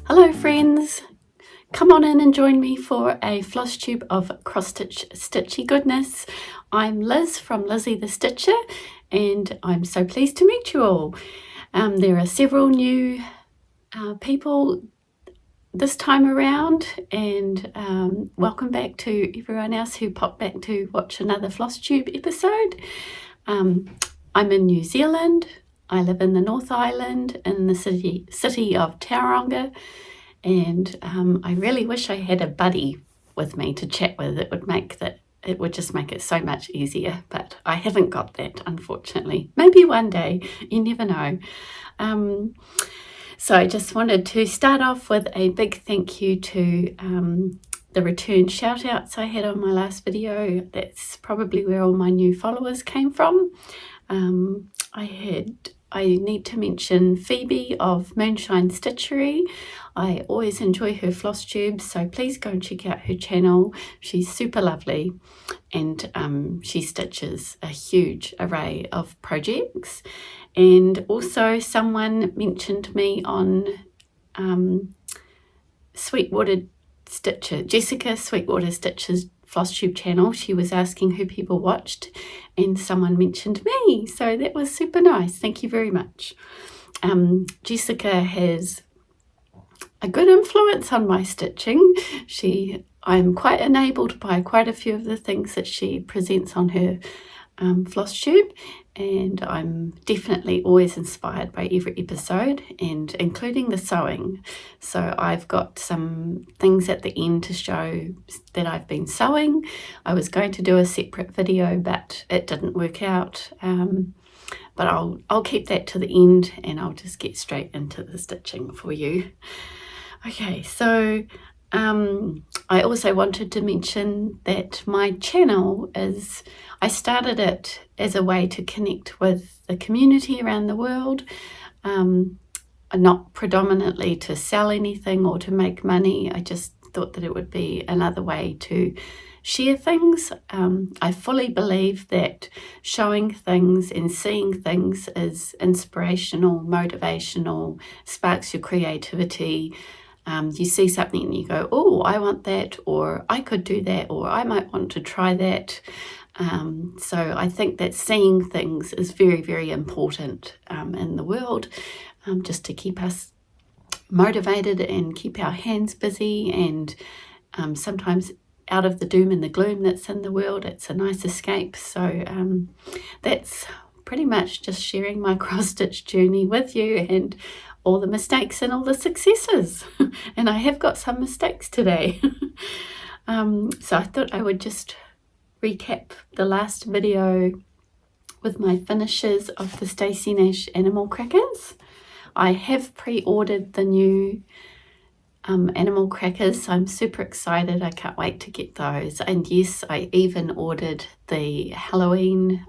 Hello friends, come on in and join me for a Flosstube of cross-stitch stitchy goodness. I'm Liz from Lizzie the Stitcher and I'm so pleased to meet you all. There are several new people this time around, and welcome back to everyone else who popped back to watch another Flosstube episode. I'm in New Zealand. I live in the North Island in the city of Tauranga, and I really wish I had a buddy with me to chat with. It would just make it so much easier, but I haven't got that, unfortunately. Maybe one day, you never know. So I just wanted to start off with a big thank you to the return shout outs I had on my last video. That's probably where all my new followers came from. I need to mention Phoebe of Moonshine Stitchery. I always enjoy her floss tubes, so please go and check out her channel. She's super lovely, and she stitches a huge array of projects. And also someone mentioned me on Sweetwater Stitcher, Jessica Sweetwater Stitcher's Flosstube channel. She was asking who people watched, and someone mentioned me, so that was super nice. Thank you very much. Jessica has a good influence on my stitching. I'm quite enabled by quite a few of the things that she presents on her Flosstube, and I'm definitely always inspired by every episode, and including the sewing. So I've got some things at the end to show that I've been sewing. I was going to do a separate video, but it didn't work out. But I'll keep that to the end, and I'll just get straight into the stitching for you. Okay, so I also wanted to mention that my channel I started it as a way to connect with the community around the world, not predominantly to sell anything or to make money. I just thought that it would be another way to share things. I fully believe that showing things and seeing things is inspirational, motivational, sparks your creativity. You see something and you go, oh, I want that, or I could do that, or I might want to try that. So I think that seeing things is very, very important in the world, just to keep us motivated and keep our hands busy, and sometimes out of the doom and the gloom that's in the world, it's a nice escape. So that's pretty much just sharing my cross-stitch journey with you, and all the mistakes and all the successes. And I have got some mistakes today. So I thought I would just recap the last video with my finishes of the Stacey Nash animal crackers. I have pre-ordered the new animal crackers, so I'm super excited. I can't wait to get those. And yes, I even ordered the Halloween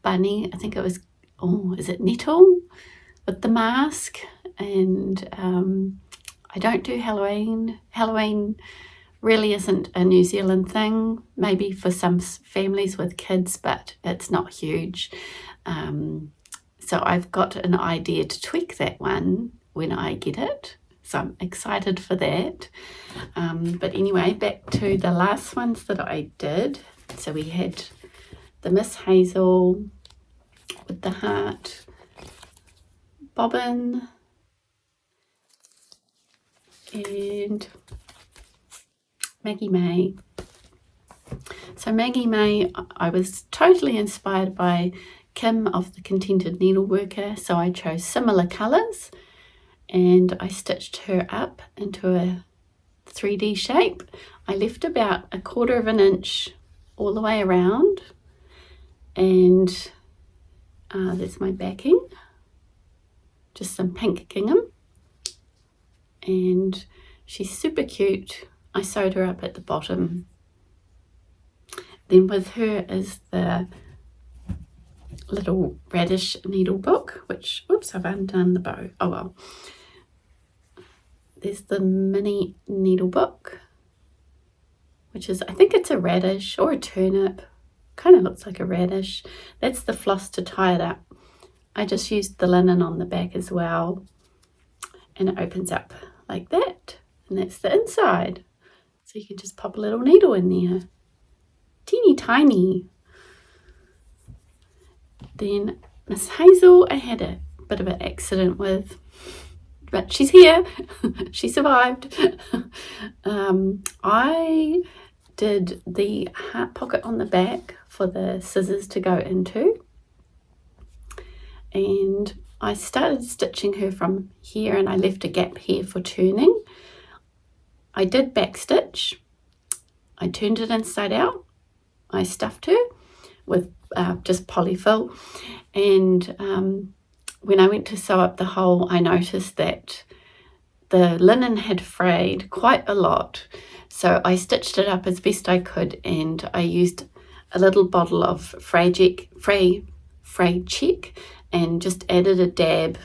bunny. I think it was, is it Nettle? With the mask. And I don't do Halloween. Halloween really isn't a New Zealand thing, maybe for some families with kids, but it's not huge. So I've got an idea to tweak that one when I get it, so I'm excited for that. But anyway, back to the last ones that I did. So we had the Miss Hazel with the heart bobbin, and Maggie May. So Maggie May, I was totally inspired by Kim of the Contented Needleworker, so I chose similar colours and I stitched her up into a 3D shape. I left about 1/4 of an inch all the way around, and there's my backing. Just some pink gingham, and she's super cute. I sewed her up at the bottom. Then with her is the little radish needle book, which, oops, I've undone the bow. Oh well. There's the mini needle book, which is, I think it's a radish or a turnip. Kind of looks like a radish. That's the floss to tie it up. I just used the linen on the back as well, and it opens up like that, and that's the inside. So you can just pop a little needle in there, teeny tiny. Then Miss Hazel, I had a bit of an accident with, but she's here. She survived. I did the heart pocket on the back for the scissors to go into, and I started stitching her from here, and I left a gap here for turning. I did back stitch. I turned it inside out. I stuffed her with just polyfill, and when I went to sew up the hole, I noticed that the linen had frayed quite a lot. So I stitched it up as best I could, and I used a little bottle of Fray Check and just added a dab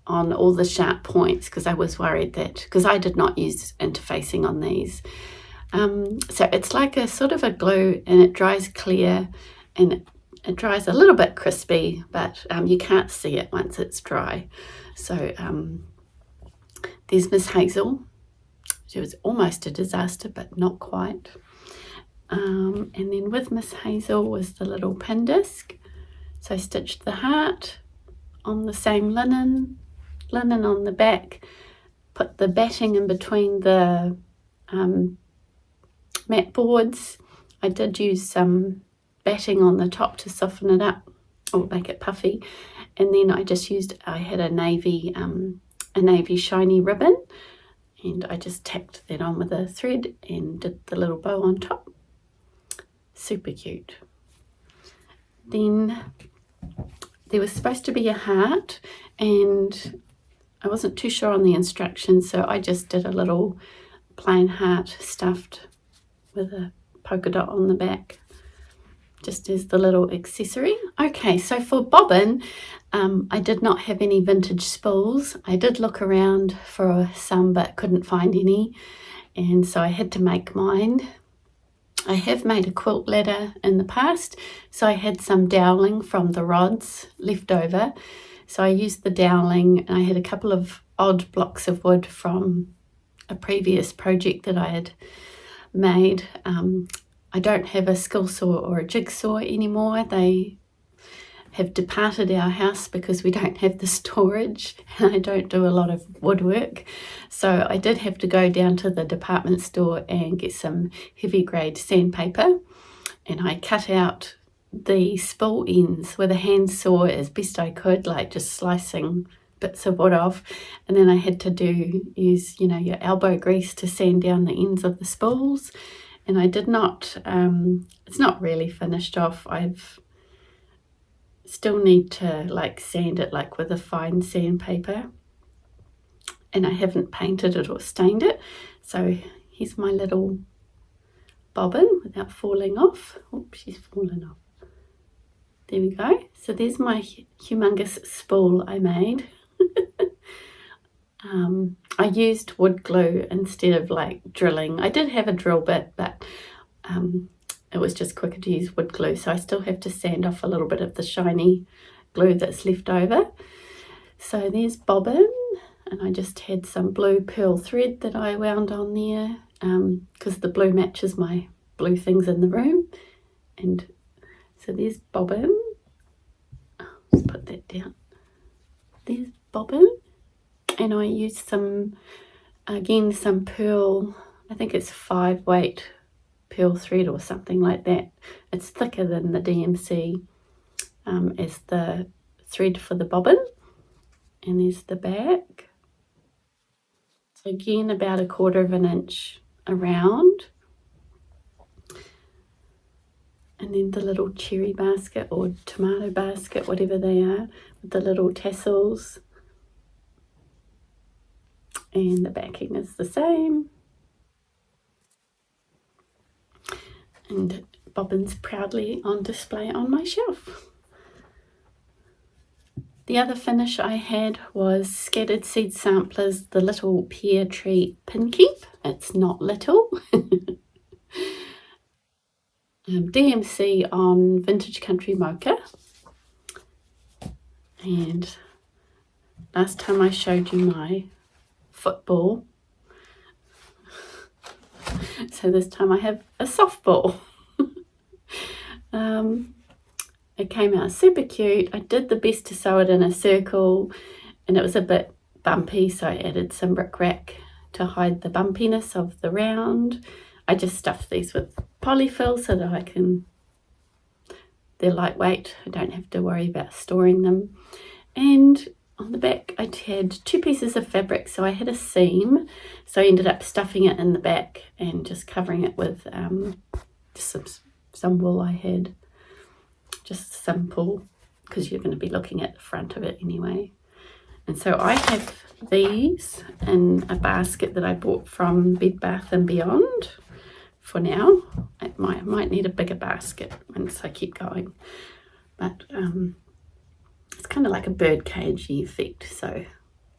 on all the sharp points, because I was worried that, because I did not use interfacing on these. So it's like a sort of a glue, and it dries clear, and it dries a little bit crispy, but you can't see it once it's dry. So there's Miss Hazel. She was almost a disaster, but not quite. And then with Miss Hazel was the little pin disc. So I stitched the heart on the same linen on the back, put the batting in between the mat boards. I did use some batting on the top to soften it up or make it puffy, and then I had a navy shiny ribbon, and I just tacked that on with a thread and did the little bow on top. Super cute. Then there was supposed to be a heart, and I wasn't too sure on the instructions, so I just did a little plain heart stuffed with a polka dot on the back, just as the little accessory. Okay, so for bobbin, I did not have any vintage spools. I did look around for some, but couldn't find any, and so I had to make mine. I have made a quilt ladder in the past, so I had some doweling from the rods left over. So I used the doweling, and I had a couple of odd blocks of wood from a previous project that I had made. I don't have a skill saw or a jigsaw anymore. They have departed our house because we don't have the storage, and I don't do a lot of woodwork. So I did have to go down to the department store and get some heavy grade sandpaper, and I cut out the spool ends with a hand saw as best I could, like just slicing bits of wood off, and then I had to use your elbow grease to sand down the ends of the spools. And I did not, it's not really finished off. I've still need to sand it with a fine sandpaper, and I haven't painted it or stained it. So here's my little bobbin without falling off. Oops, she's fallen off. There we go. So there's my humongous spool I made. I used wood glue instead of drilling. I did have a drill bit, but it was just quicker to use wood glue, so I still have to sand off a little bit of the shiny glue that's left over. So there's bobbin, and I just had some blue pearl thread that I wound on there, because the blue matches my blue things in the room. And so there's bobbin. Let's put that down. There's bobbin, and I used some pearl, I think it's 5-weight pearl thread or something like that. It's thicker than the DMC as the thread for the bobbin. And there's the back. So again, about 1/4 of an inch around. And then the little cherry basket or tomato basket, whatever they are, with the little tassels. And the backing is the same. And bobbins proudly on display on my shelf. The other finish I had was Scattered Seed Samplers, the little pear tree pin keep. It's not little. DMC on Vintage Country Mocha. And last time I showed you my football So this time I have a softball. It came out super cute. I did the best to sew it in a circle, and it was a bit bumpy, so I added some bric-a-brac to hide the bumpiness of the round. I just stuffed these with polyfill so that they're lightweight. I don't have to worry about storing them. And on the back I had 2 pieces of fabric, so I had a seam, so I ended up stuffing it in the back and just covering it with just some wool I had. Just simple, because you're going to be looking at the front of it anyway. And so I have these in a basket that I bought from Bed Bath & Beyond for now. I might need a bigger basket once I keep going. But it's kind of like a bird cagey effect, and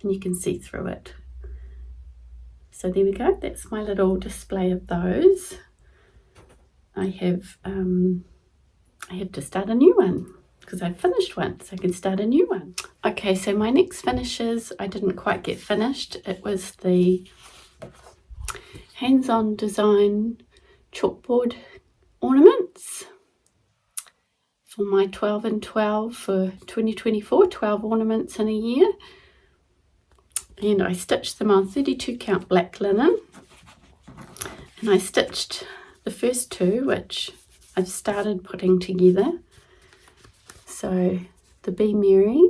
you can see through it. So there we go. That's my little display of those. I have to start a new one because I finished one, so I can start a new one. Okay, so my next finishes I didn't quite get finished. It was the hands-on design chalkboard ornaments for my 12 and 12 for 2024, 12 ornaments in a year. And I stitched them on 32 count black linen, and I stitched the first 2, which I've started putting together. So the Be Merry,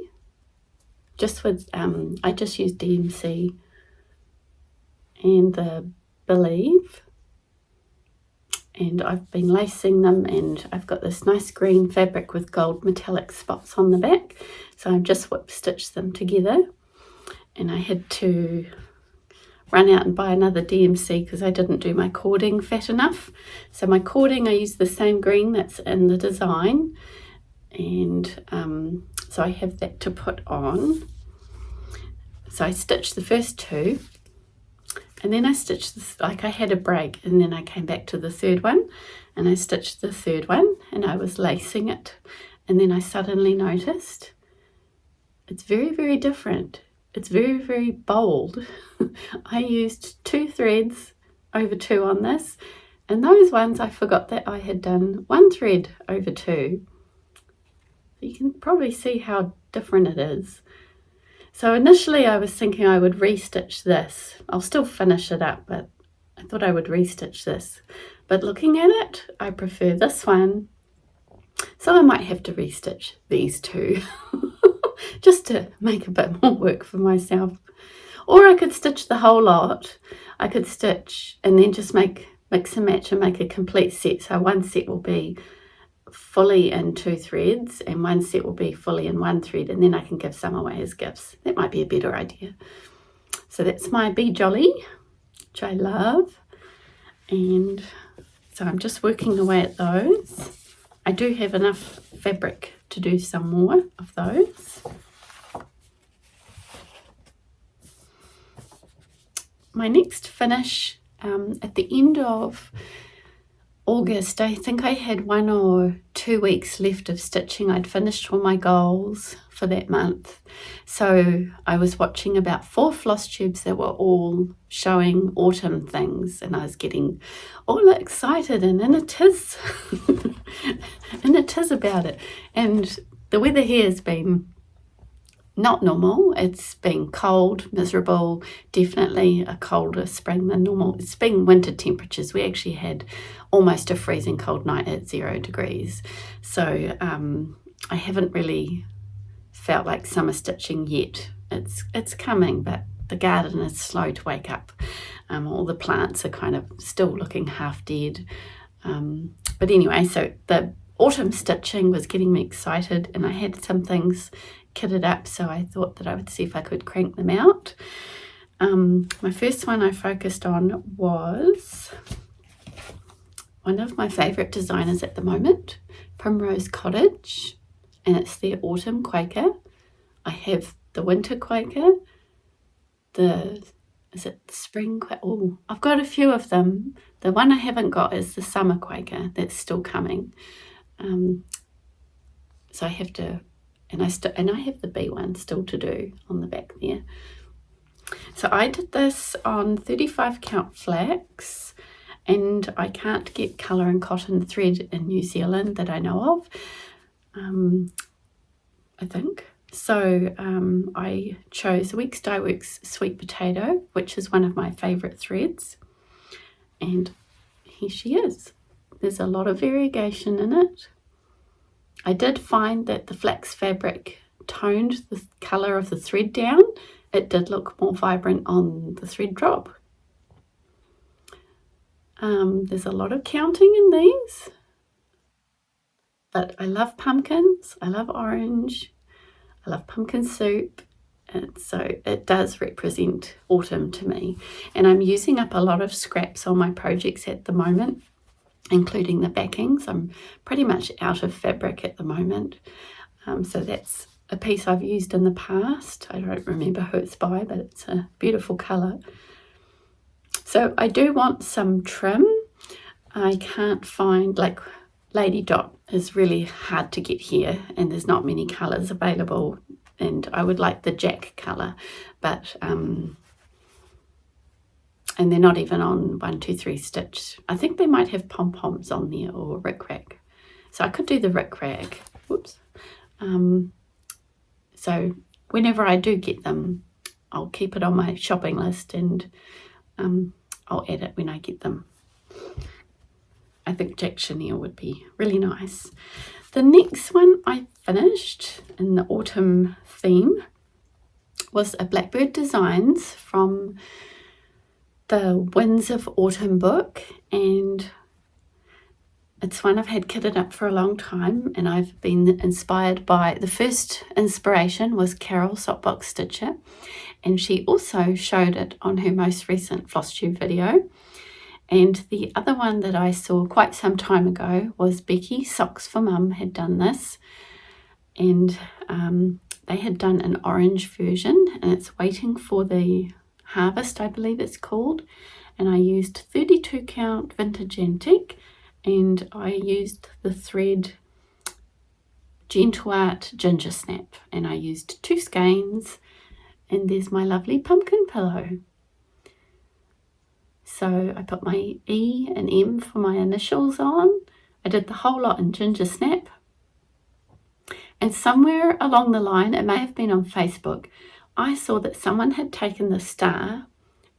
just with I just used DMC, and the Believe, and I've been lacing them, and I've got this nice green fabric with gold metallic spots on the back, so I've just whip stitched them together. And I had to run out and buy another DMC because I didn't do my cording fat enough. So my cording, I used the same green that's in the design, and so I have that to put on. So I stitched the first 2, and then I stitched this, like I had a break, and then I came back to the 3rd one, and I stitched the 3rd one, and I was lacing it, and then I suddenly noticed it's very, very different. It's very, very bold. I used 2 threads over 2 on this, and those ones I forgot that I had done 1 thread over 2. You can probably see how different it is. So initially I was thinking I would restitch this. I'll still finish it up, but I thought I would restitch this. But looking at it, I prefer this one. So I might have to restitch these 2. Just to make a bit more work for myself. Or I could stitch the whole lot. I could stitch and then just mix and match and make a complete set. So one set will be fully in 2 threads and one set will be fully in 1 thread, and then I can give some away as gifts. That might be a better idea. So that's my Be Jolly, which I love. And so I'm just working away at those. I do have enough fabric to do some more of those. My next finish at the end of August, I think I had 1 or 2 weeks left of stitching. I'd finished all my goals for that month. So I was watching about 4 floss tubes that were all showing autumn things, and I was getting all excited, and it is and it is about it. And the weather here has been not normal. It's been cold, miserable, definitely a colder spring than normal. It's been winter temperatures. We actually had almost a freezing cold night at 0 degrees. So I haven't really felt like summer stitching yet. It's coming, but the garden is slow to wake up. All the plants are kind of still looking half dead. But anyway, so the autumn stitching was getting me excited, and I had some things kitted up, so I thought that I would see if I could crank them out. My first one I focused on was one of my favourite designers at the moment, Primrose Cottage, and it's their autumn Quaker. I have the winter Quaker, is it spring Quaker? Oh, I've got a few of them. The one I haven't got is the summer Quaker. That's still coming. So I have to, and I have the B one still to do on the back there. So I did this on 35 count flax, and I can't get colour and cotton thread in New Zealand that I know of, I think. So I chose Weeks Dye Works Sweet Potato, which is one of my favourite threads, and here she is. There's a lot of variegation in it. I did find that the flax fabric toned the colour of the thread down. It did look more vibrant on the thread drop. There's a lot of counting in these, but I love pumpkins, I love orange, I love pumpkin soup, and so it does represent autumn to me. And I'm using up a lot of scraps on my projects at the moment, including the backings. I'm pretty much out of fabric at the moment, so that's a piece I've used in the past. I don't remember who it's by, but it's a beautiful colour. So I do want some trim. I can't find, like, Lady Dot is really hard to get here, and there's not many colours available, and I would like the Jack colour, but and they're not even on 1, 2, 3 stitch. I think they might have pom-poms on there, or rick-rack, so I could do the rick-rack. Whoops. So whenever I do get them, I'll keep it on my shopping list, and I'll add it when I get them. I think Jack Chenille would be really nice. The next one I finished in the autumn theme was a Blackbird Designs from the Winds of Autumn book, and it's one I've had kitted up for a long time, and I've been inspired by, the first inspiration was Carol Sockbox Stitcher, and she also showed it on her most recent Flosstube video. And the other one that I saw quite some time ago was Becky Socks for Mum had done this, and they had done an orange version, and it's Waiting for the Harvest, I believe it's called, and I used 32 count vintage antique, and I used the thread Gentle Art Ginger Snap, and I used 2 skeins, and there's my lovely pumpkin pillow. So I put my E and M for my initials on. I did the whole lot in Ginger Snap. And somewhere along the line, it may have been on Facebook, I saw that someone had taken the star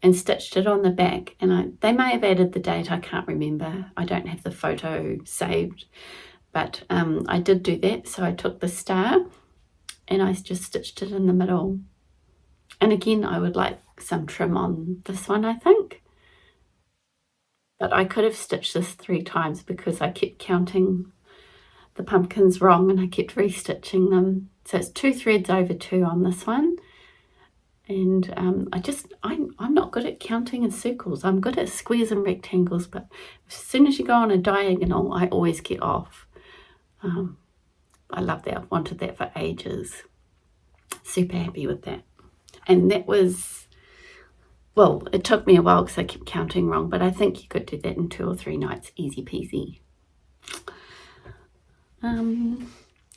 and stitched it on the back. And they may have added the date, I can't remember. I don't have the photo saved. But I did do that. So I took the star and I just stitched it in the middle. And again, I would like some trim on this one, I think. But I could have stitched this 3 times because I kept counting the pumpkins wrong and I kept restitching them. So it's 2 threads over 2 on this one. And I'm not good at counting in circles. I'm good at squares and rectangles, but as soon as you go on a diagonal, I always get off. I love that. I've wanted that for ages. Super happy with that. And that was, well, it took me a while because I kept counting wrong, but I think you could do that in 2 or 3 nights, easy peasy.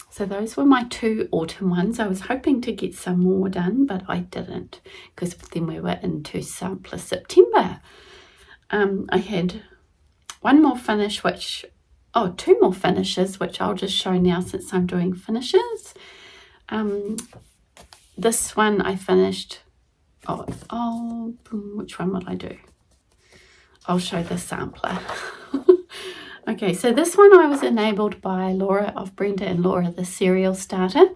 So those were my 2 autumn ones. I was hoping to get some more done, but I didn't because then we were into sampler September. I had 1 more finish, 2 more finishes, which I'll just show now since I'm doing finishes. This one I finished, which one will I do? I'll show the sampler. Okay, so this one I was enabled by Laura of Brenda and Laura, the Serial Starter.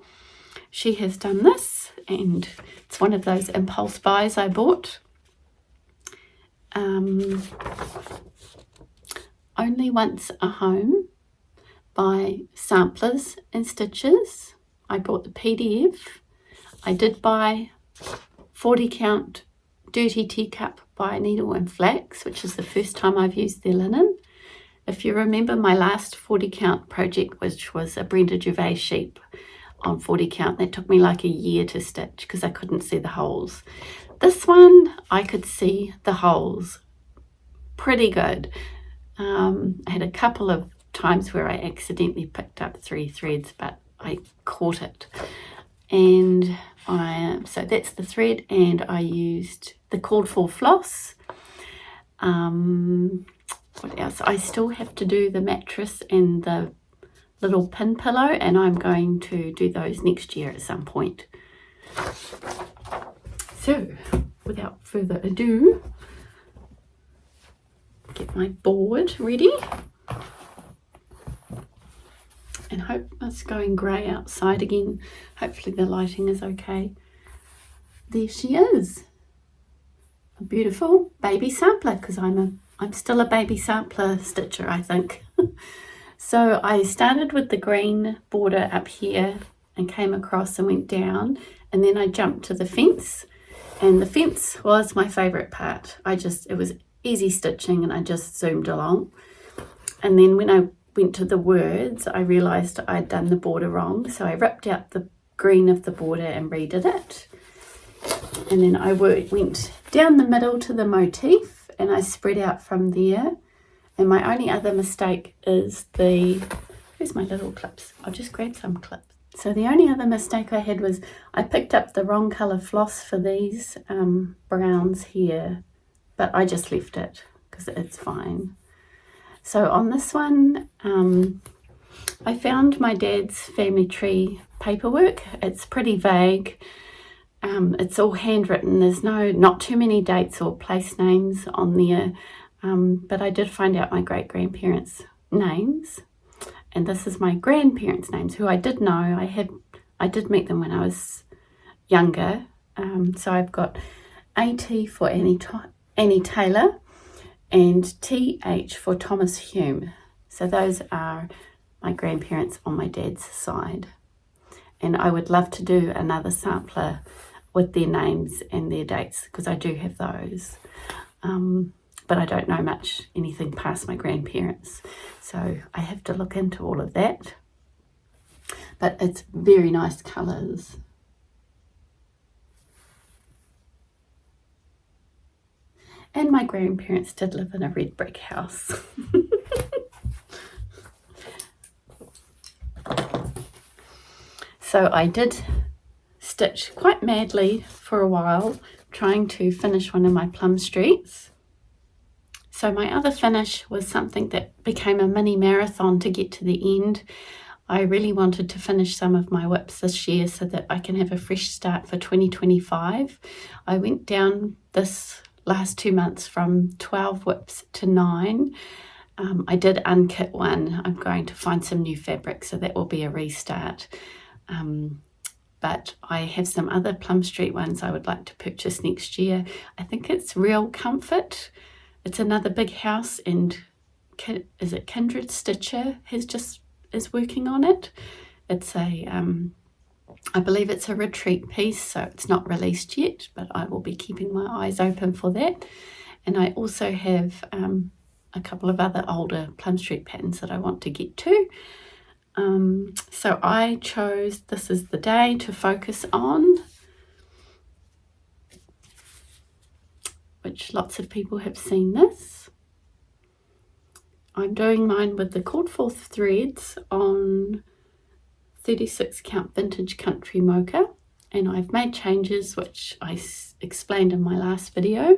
She has done this, and it's one of those impulse buys I bought. Only Once a Home by Samplers and Stitches. I bought the PDF. I did buy 40 count Dirty Teacup by Needle and Flax, which is the first time I've used their linen. If you remember my last 40 count project, which was a Brenda Gervais sheep on 40 count, that took me like a year to stitch because I couldn't see the holes. This one, I could see the holes pretty good. I had a couple of times where I accidentally picked up 3 threads, but I caught it. And so that's the thread, and I used the called for floss. what else? I still have to do the mattress and the little pin pillow, and I'm going to do those next year at some point. So without further ado, get my board ready. And hope it's going grey outside again. Hopefully the lighting is okay. There she is. A beautiful baby sampler, because I'm still a baby sampler stitcher, I think. So I started with the green border up here and came across and went down, and then I jumped to the fence, and the fence was my favourite part. It was easy stitching and I just zoomed along. And then when I went to the words, I realised I'd done the border wrong, so I ripped out the green of the border and redid it. And then I went down the middle to the motif and I spread out from there. And my only other mistake is where's my little clips? I'll just grab some clips. So the only other mistake I had was I picked up the wrong colour floss for these browns here, but I just left it because it's fine. So on this one, I found my dad's family tree paperwork. It's pretty vague. It's all handwritten. There's not too many dates or place names on there. But I did find out my great-grandparents' names. And this is my grandparents' names, who I did know. I did meet them when I was younger. So I've got AT for Annie Taylor and TH for Thomas Hume. So those are my grandparents on my dad's side. And I would love to do another sampler with their names and their dates, because I do have those. But I don't know anything past my grandparents. So I have to look into all of that. But it's very nice colours. And my grandparents did live in a red brick house. So I did stitch quite madly for a while, trying to finish one of my plum streets. So my other finish was something that became a mini marathon to get to the end. I really wanted to finish some of my whips this year so that I can have a fresh start for 2025. I went down this last 2 months from 12 whips to 9. I did unkit one. I'm going to find some new fabric, so that will be a restart. But I have some other Plum Street ones I would like to purchase next year. I think it's Real Comfort. It's another big house, and is it Kindred Stitcher is working on it. It's I believe it's a retreat piece, so it's not released yet, but I will be keeping my eyes open for that. And I also have a couple of other older Plum Street patterns that I want to get to. So I chose This Is the Day to focus on, which lots of people have seen this. I'm doing mine with the called forth threads on 36 count vintage country mocha, and I've made changes which I explained in my last video.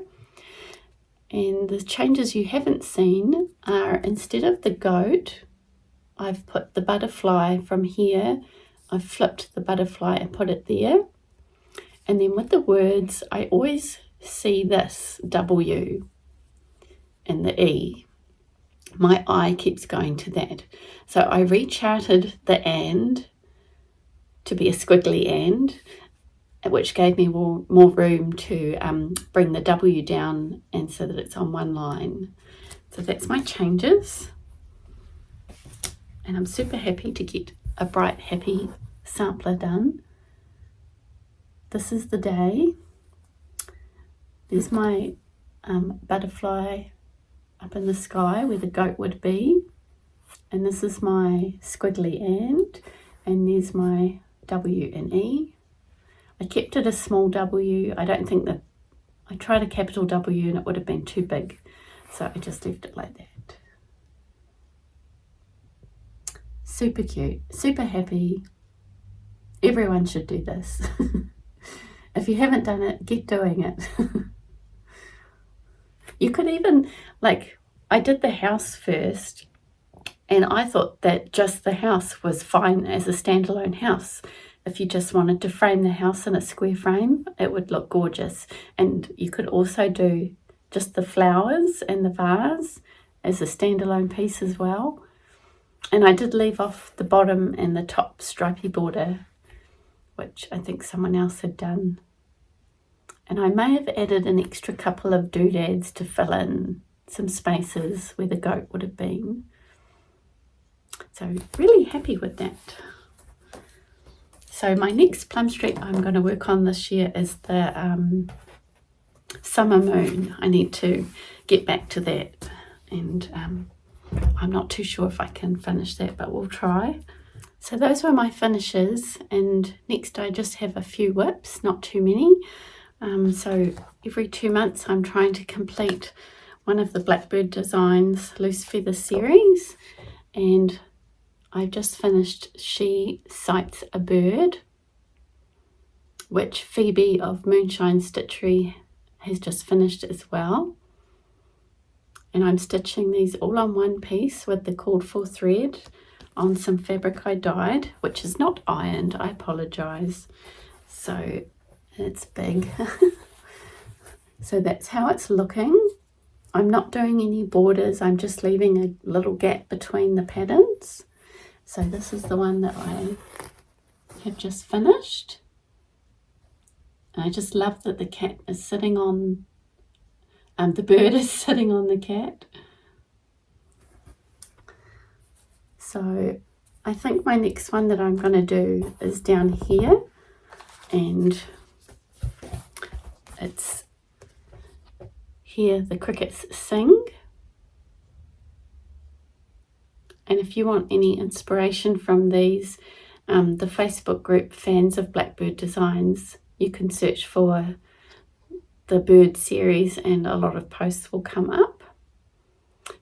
And the changes you haven't seen are, instead of the goat, I've put the butterfly from here. I've flipped the butterfly and put it there. And then with the words, I always see this W and the E. My eye keeps going to that. So I recharted the and to be a squiggly and, which gave me more room to bring the W down, and so that it's on one line. So that's my changes. And I'm super happy to get a bright, happy sampler done. This is the day. There's my butterfly up in the sky where the goat would be. And this is my squiggly and there's my W and E. I kept it a small W. I don't think that, I tried a capital W and it would have been too big. So I just left it like that. Super cute, super happy. Everyone should do this. If you haven't done it, get doing it. You could even, I did the house first, and I thought that just the house was fine as a standalone house. If you just wanted to frame the house in a square frame, it would look gorgeous. And you could also do just the flowers and the vase as a standalone piece as well. And I did leave off the bottom and the top stripy border, which I think someone else had done. And I may have added an extra couple of doodads to fill in some spaces where the goat would have been. So really happy with that. So my next plum streak I'm going to work on this year is the summer moon. I need to get back to that, and I'm not too sure if I can finish that, but we'll try. So those were my finishes, and next I just have a few whips, not too many. So every 2 months I'm trying to complete one of the Blackbird Designs Loose Feather series, and I've just finished She Sights a Bird, which Phoebe of Moonshine Stitchery has just finished as well. And I'm stitching these all on one piece with the called for thread on some fabric I dyed, which is not ironed, I apologise. So it's big. So that's how it's looking. I'm not doing any borders, I'm just leaving a little gap between the patterns. So this is the one that I have just finished. And I just love that the cat is sitting on, the bird is sitting on the cat. So I think my next one that I'm going to do is down here, and it's Hear the Crickets Sing. And if you want any inspiration from these, the Facebook group Fans of Blackbird Designs, you can search for the bird series and a lot of posts will come up.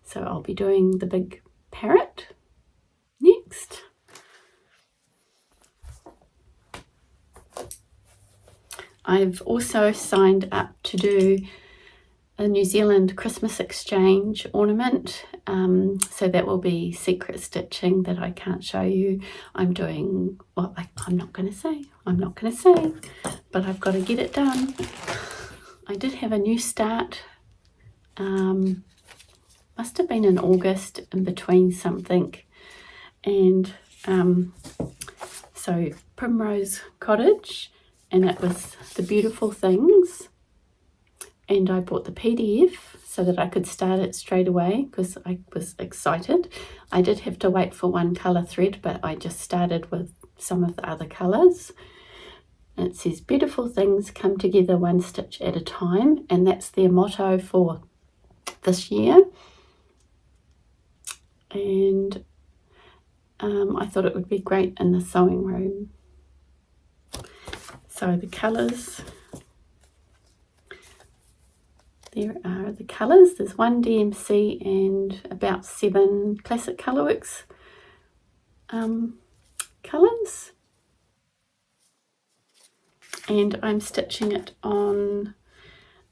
So I'll be doing the big parrot next. I've also signed up to do a New Zealand Christmas exchange ornament, so that will be secret stitching that I can't show you. I'm doing, well, I'm not going to say, but I've got to get it done. I did have a new start, must have been in August, in between something, and so Primrose Cottage, and it was The Beautiful Things. And I bought the PDF so that I could start it straight away because I was excited. I did have to wait for one colour thread, but I just started with some of the other colours. And it says, beautiful things come together one stitch at a time. And that's their motto for this year. And I thought it would be great in the sewing room. So the colours... There are the colours. There's 1 DMC and about 7 Classic Colourworks colours. And I'm stitching it on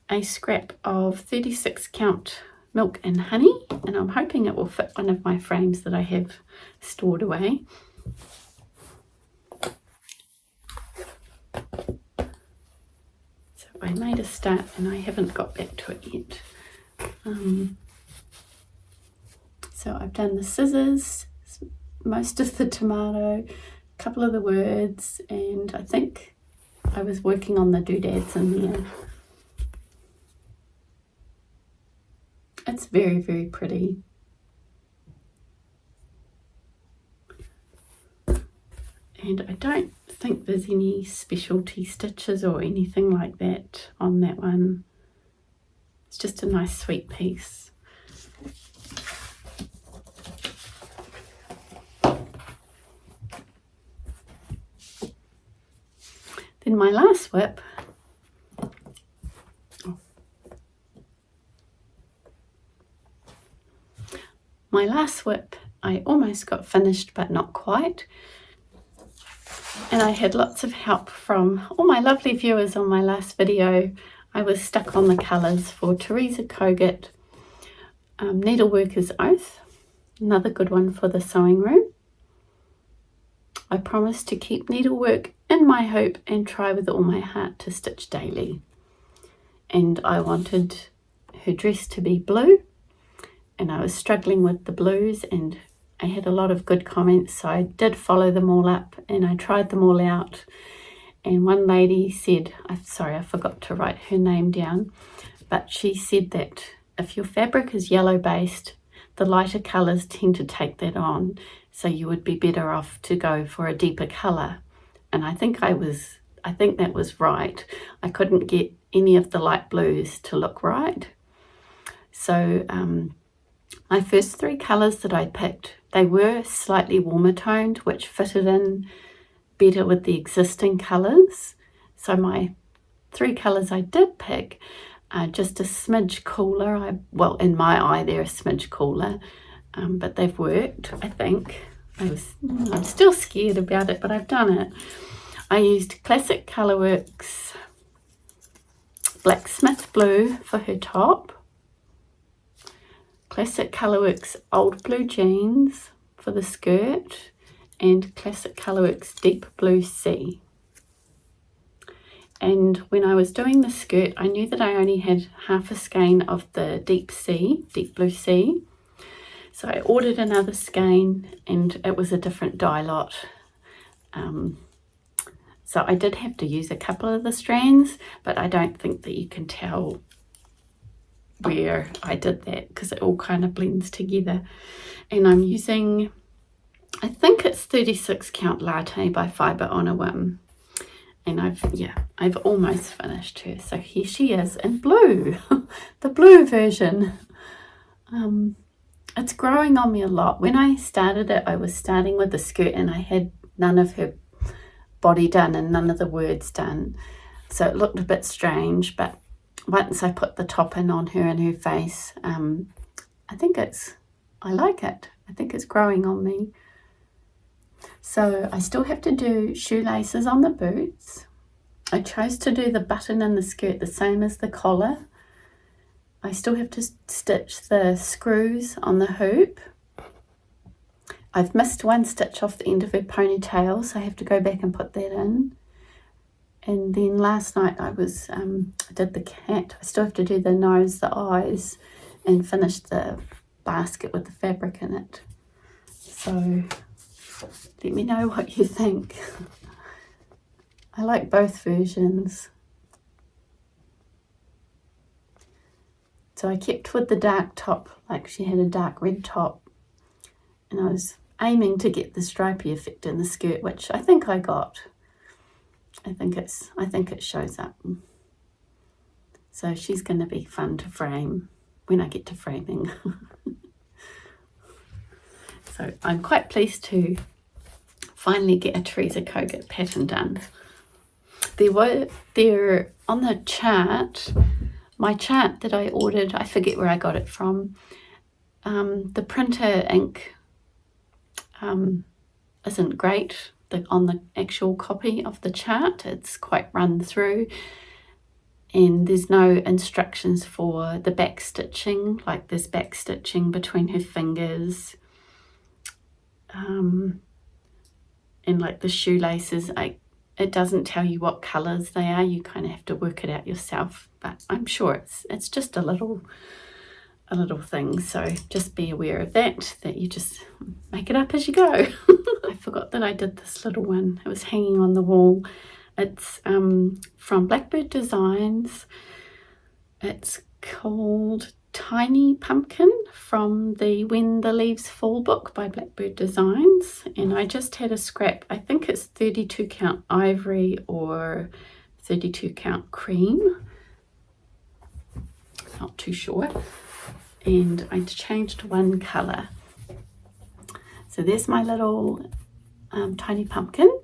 a scrap of 36 count Milk and Honey. And I'm hoping it will fit one of my frames that I have stored away. I made a start and I haven't got back to it yet. So I've done the scissors, most of the tomato, a couple of the words, and I think I was working on the doodads in there. It's very, very pretty. And I don't think there's any specialty stitches or anything like that on that one. It's just a nice sweet piece. Then my last whip, I almost got finished but not quite. And I had lots of help from all my lovely viewers on my last video. I was stuck on the colours for Teresa Kogut, Needleworker's Oath, another good one for the sewing room. I promise to keep needlework in my hope and try with all my heart to stitch daily. And I wanted her dress to be blue, and I was struggling with the blues, and I had a lot of good comments, so I did follow them all up and I tried them all out. And one lady said, sorry, I forgot to write her name down, but she said that if your fabric is yellow based, the lighter colours tend to take that on, so you would be better off to go for a deeper colour. And I think that was right. I couldn't get any of the light blues to look right. So my first 3 colours that I picked, they were slightly warmer toned, which fitted in better with the existing colours. So my 3 colours I did pick are just a smidge cooler. Well, in my eye, they're a smidge cooler, but they've worked, I think. I'm still scared about it, but I've done it. I used Classic Colourworks Blacksmith Blue for her top, Classic Colourworks Old Blue Jeans for the skirt, and Classic Colourworks Deep Blue Sea. And when I was doing the skirt, I knew that I only had half a skein of the Deep Blue Sea. So I ordered another skein, and it was a different dye lot. So I did have to use a couple of the strands, but I don't think that you can tell where I did that because it all kind of blends together. And I'm using, I think it's 36 count latte by Fibre on a Whim. And I've almost finished her. So here she is in blue, the blue version. It's growing on me a lot. When I started it, I was starting with the skirt and I had none of her body done and none of the words done. So it looked a bit strange, but once I put the top in on her and her face, I like it. I think it's growing on me. So I still have to do shoelaces on the boots. I chose to do the button in the skirt the same as the collar. I still have to stitch the screws on the hoop. I've missed one stitch off the end of her ponytail, so I have to go back and put that in. And then last night I did the cat. I still have to do the nose, the eyes, and finish the basket with the fabric in it. So let me know what you think. I like both versions. So I kept with the dark top, like she had a dark red top, and I was aiming to get the stripy effect in the skirt, which I think I got. I think it shows up. So she's going to be fun to frame when I get to framing. So I'm quite pleased to finally get a Teresa Kogut pattern done. There on the chart, my chart that I ordered, I forget where I got it from. The printer ink isn't great on the actual copy of the chart. It's quite run through, and there's no instructions for the back stitching, like there's back stitching between her fingers, and like the shoelaces, it doesn't tell you what colours they are. You kind of have to work it out yourself, but I'm sure it's just a little thing, so just be aware of that you just make it up as you go. I forgot that I did this little one. It was hanging on the wall. It's from Blackbird Designs. It's called Tiny Pumpkin from the When the Leaves Fall book by Blackbird Designs, and I just had a scrap. I think it's 32 count ivory or 32 count cream, not too sure, and I changed one colour. So there's my little tiny pumpkin.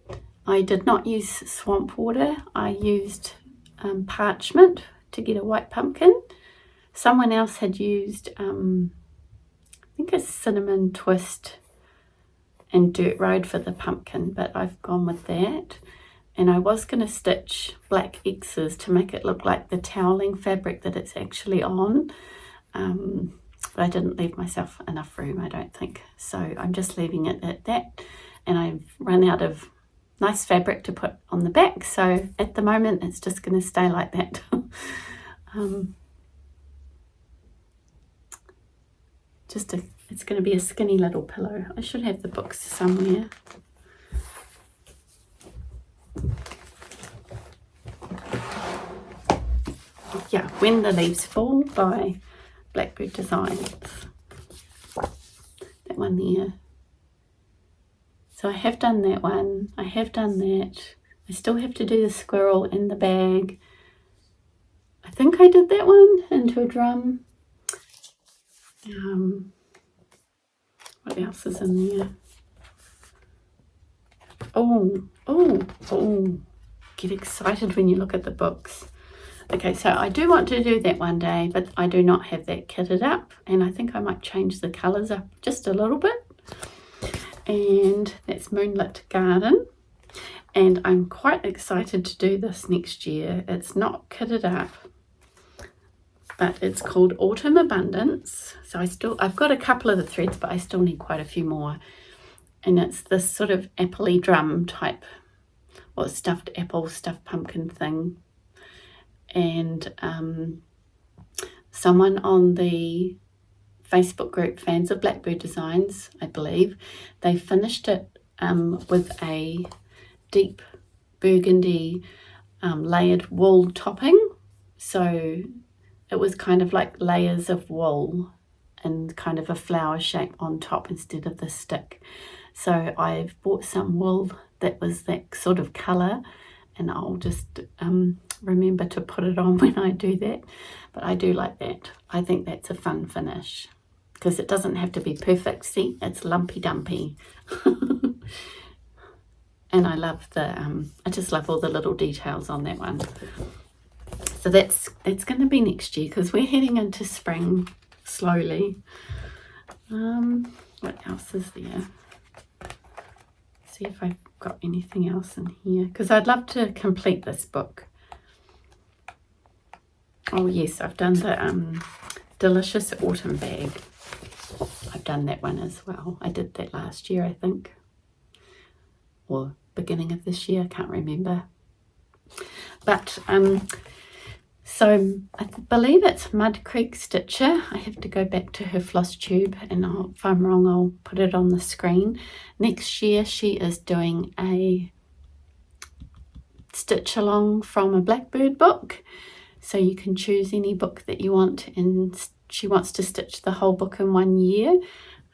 I did not use swamp water. I used parchment to get a white pumpkin. Someone else had used, I think a cinnamon twist and dirt road for the pumpkin, but I've gone with that. And I was going to stitch black X's to make it look like the toweling fabric that it's actually on. but I didn't leave myself enough room, I don't think. So I'm just leaving it at that, and I've run out of nice fabric to put on the back, so at the moment it's just going to stay like that. It's going to be a skinny little pillow. I should have the books somewhere. Yeah, When the Leaves Fall by Blackbird Designs. That one there. So I have done that one. I have done that. I still have to do the squirrel in the bag. I think I did that one into a drum. What else is in there? Oh, get excited when you look at the books. Okay, so I do want to do that one day, but I do not have that kitted up, and I think I might change the colours up just a little bit. And that's Moonlit Garden, and I'm quite excited to do this next year. It's not kitted up, but it's called Autumn Abundance. So I've got a couple of the threads, but I still need quite a few more. And it's this sort of appley drum type, or stuffed apple, stuffed pumpkin thing. And someone on the Facebook group Fans of Blackbird Designs, I believe, they finished it with a deep burgundy layered wool topping. So it was kind of like layers of wool and kind of a flower shape on top instead of the stick. So I've bought some wool that was that sort of colour, and I'll just remember to put it on when I do that. But I do like that. I think that's a fun finish because it doesn't have to be perfect. See, it's lumpy dumpy. And I love I just love all the little details on that one. So that's going to be next year because we're heading into spring slowly. What else is there? See if I've got anything else in here, because I'd love to complete this book. Oh yes, I've done the Delicious Autumn bag. I've done that one as well. I did that last year, I think, or beginning of this year, I can't remember. But so I believe it's Mud Creek Stitcher. I have to go back to her Flosstube, and if I'm wrong, I'll put it on the screen. Next year, she is doing a stitch along from a Blackbird book. So you can choose any book that you want, and she wants to stitch the whole book in 1 year.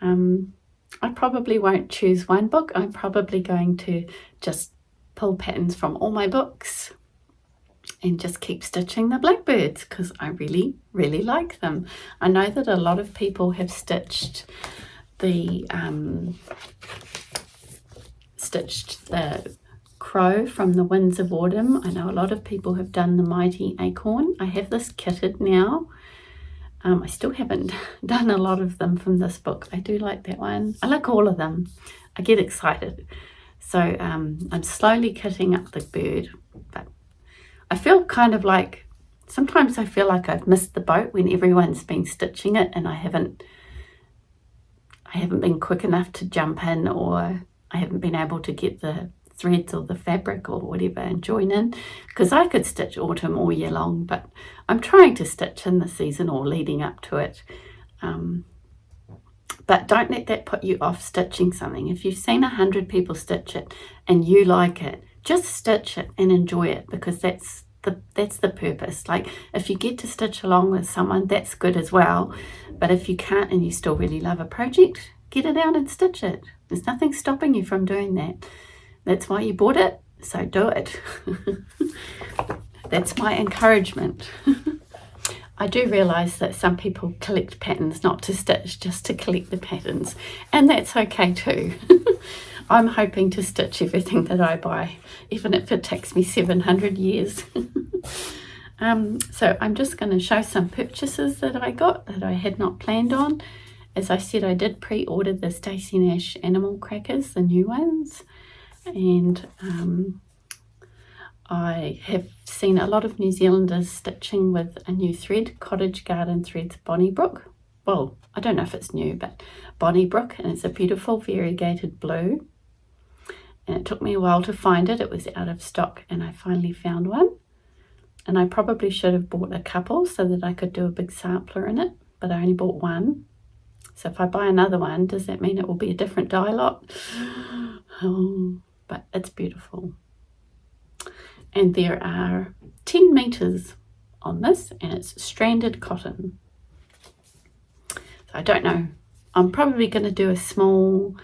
I probably won't choose one book. I'm probably going to just pull patterns from all my books and just keep stitching the Blackbirds because I really, really like them. I know that a lot of people have stitched the crow from the Winds of Autumn. I know a lot of people have done the Mighty Acorn. I have this kitted now. I still haven't done a lot of them from this book. I do like that one. I like all of them. I get excited. So I'm slowly kitting up the bird, but I feel kind of like, sometimes I feel like I've missed the boat when everyone's been stitching it and I haven't been quick enough to jump in, or I haven't been able to get the threads or the fabric or whatever and join in, because I could stitch autumn all year long, but I'm trying to stitch in the season or leading up to it. But don't let that put you off stitching something. If you've seen 100 people stitch it and you like it, just stitch it and enjoy it, because that's the purpose. Like, if you get to stitch along with someone, that's good as well. But if you can't and you still really love a project, get it out and stitch it. There's nothing stopping you from doing that. That's why you bought it, so do it. That's my encouragement. I do realise that some people collect patterns not to stitch, just to collect the patterns, and that's okay too. I'm hoping to stitch everything that I buy, even if it takes me 700 years. So I'm just going to show some purchases that I got that I had not planned on. As I said, I did pre-order the Stacey Nash animal crackers, the new ones, and I have seen a lot of New Zealanders stitching with a new thread, Cottage Garden Threads Bonnybrook. well, I don't know if it's new, but Bonnybrook, and it's a beautiful variegated blue. And it took me a while to find it. It was out of stock, and I finally found one. And I probably should have bought a couple so that I could do a big sampler in it, but I only bought one. So if I buy another one, does that mean it will be a different dye lot? Oh, but it's beautiful. And there are 10 meters on this, and it's stranded cotton. So I don't know. I'm probably going to do a small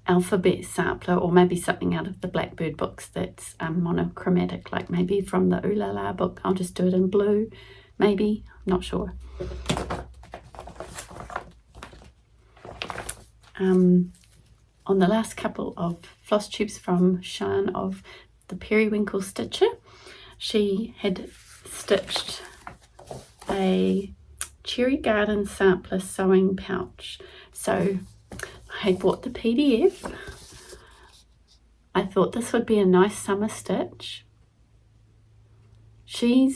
alphabet sampler, or maybe something out of the Blackbird books that's monochromatic, like maybe from the Ooh La La book. I'll just do it in blue, maybe. I'm not sure. On the last couple of floss tubes from Shan of the Periwinkle Stitcher, she had stitched a Cherry Garden sampler sewing pouch. So I bought the PDF. I thought this would be a nice summer stitch. She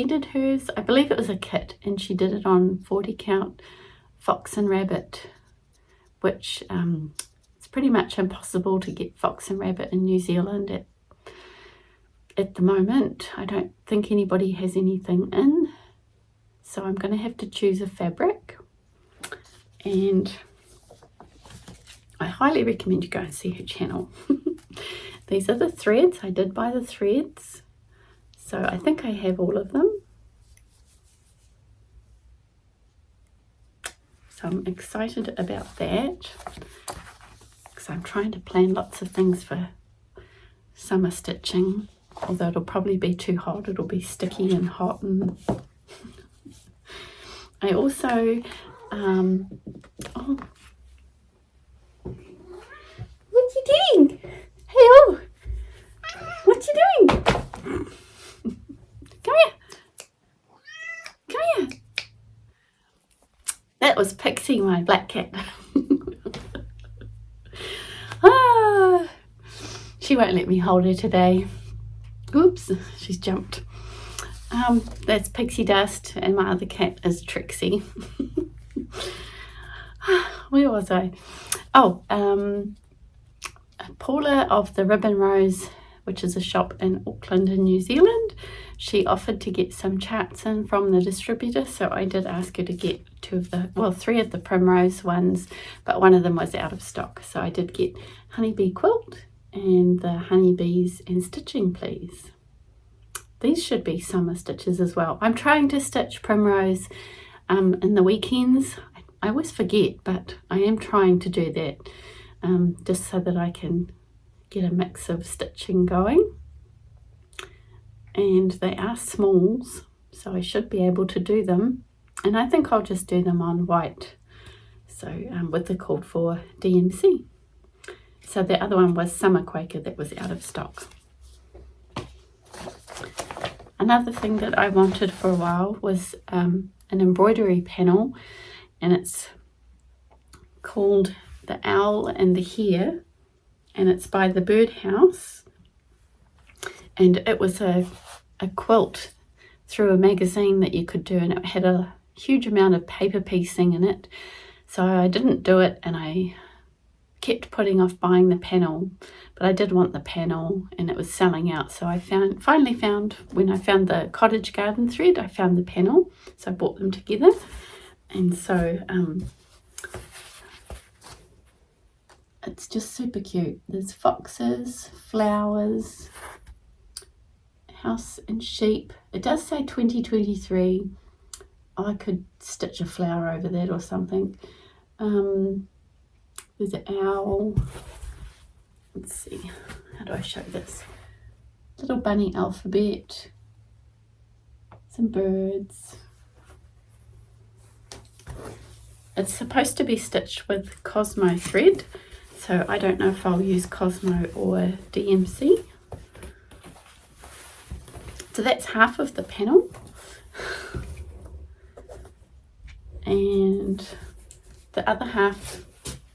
did hers, I believe it was a kit, and she did it on 40 count fox and rabbit, which it's pretty much impossible to get fox and rabbit in New Zealand at the moment. I don't think anybody has anything in, so I'm going to have to choose a fabric, and I highly recommend you go and see her channel. These are the threads. I did buy the threads, so I think I have all of them. So I'm excited about that, because I'm trying to plan lots of things for summer stitching, although it'll probably be too hot. It'll be sticky and hot. And I also oh, what you doing? Hello, what you doing? Come here, come here. That was Pixie, my black cat. She won't let me hold her today. Oops, she's jumped. That's Pixie Dust, and my other cat is Trixie. Where was I? Oh, Paula of the Ribbon Rose, which is a shop in Auckland in New Zealand, she offered to get some charts in from the distributor, so I did ask her to get three of the Primrose ones, but one of them was out of stock. So I did get Honeybee Quilt and the Honeybees and Stitching Please. These should be summer stitches as well. I'm trying to stitch Primrose in the weekends. I always forget, but I am trying to do that just so that I can get a mix of stitching going. And they are smalls, so I should be able to do them. And I think I'll just do them on white, so with the called for DMC. So the other one was Summer Quaker that was out of stock. Another thing that I wanted for a while was an embroidery panel, and it's called The Owl and the Hare, and it's by the Birdhouse, and it was a quilt through a magazine that you could do, and it had a huge amount of paper piecing in it, so I didn't do it, and I kept putting off buying the panel, but I did want the panel, and it was selling out. So I finally found, when I found the cottage garden thread, I found the panel, so I bought them together. And so it's just super cute. There's foxes, flowers, house and sheep. It does say 2023. I could stitch a flower over that or something. There's an owl. Let's see, how do I show this? Little bunny alphabet. Some birds. It's supposed to be stitched with Cosmo thread, so I don't know if I'll use Cosmo or DMC. So that's half of the panel. And the other half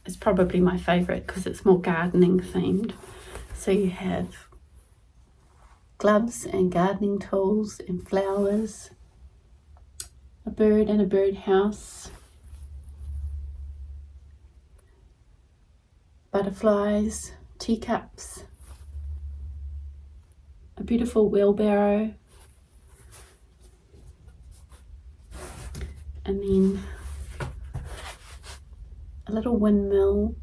is probably my favourite because it's more gardening themed. So you have gloves and gardening tools and flowers, a bird and a birdhouse, butterflies, teacups, a beautiful wheelbarrow, and then a little windmill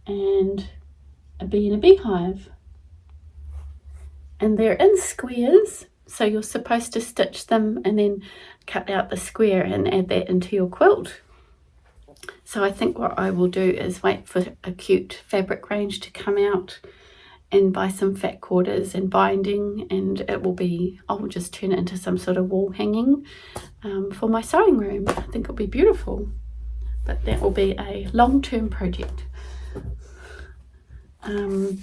and a bee in a beehive. And they're in squares, so you're supposed to stitch them and then cut out the square and add that into your quilt. So I think what I will do is wait for a cute fabric range to come out and buy some fat quarters and binding, and I'll just turn it into some sort of wall hanging for my sewing room. I think it'll be beautiful, but that will be a long-term project. My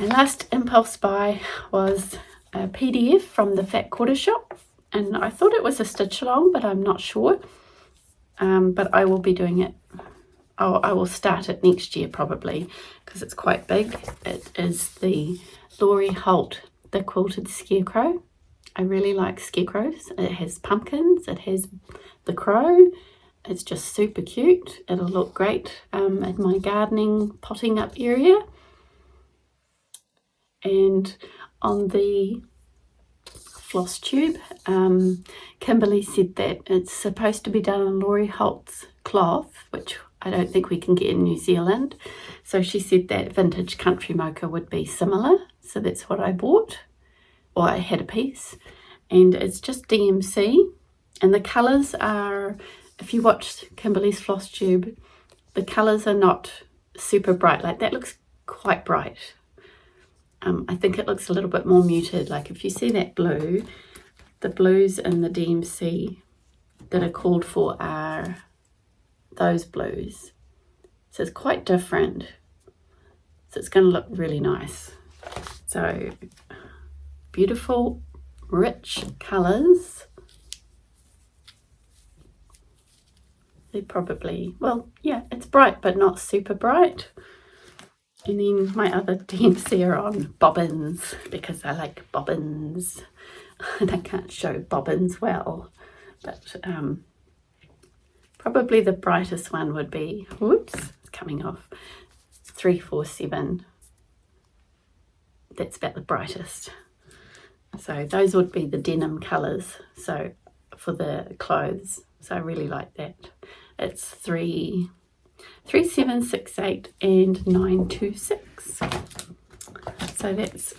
last impulse buy was a PDF from the Fat Quarter Shop, and I thought it was a stitch along, but I'm not sure. But I will be doing it. I will start it next year probably, because it's quite big. It is the Laurie Holt, the Quilted Scarecrow. I really like scarecrows. It has pumpkins, it has the crow. It's just super cute. It'll look great in my gardening potting up area. And on the Flosstube, Kimberly said that it's supposed to be done on Laurie Holt's cloth, which I don't think we can get in New Zealand. So she said that vintage country mocha would be similar. So that's what I bought, or I had a piece. And it's just DMC. And the colours are, if you watch Kimberly's Flosstube, the colours are not super bright. Like that looks quite bright. I think it looks a little bit more muted. Like if you see that blue, the blues in the DMC that are called for are those blues. So it's quite different. So it's going to look really nice. So beautiful, rich colours. They're probably, well, yeah, it's bright, but not super bright. And then my other DMC are on bobbins, because I like bobbins. And I can't show bobbins well, but probably the brightest one would be, whoops, it's coming off, 347. That's about the brightest. So those would be the denim colours, so for the clothes. So I really like that. It's 3768 and 926. So that's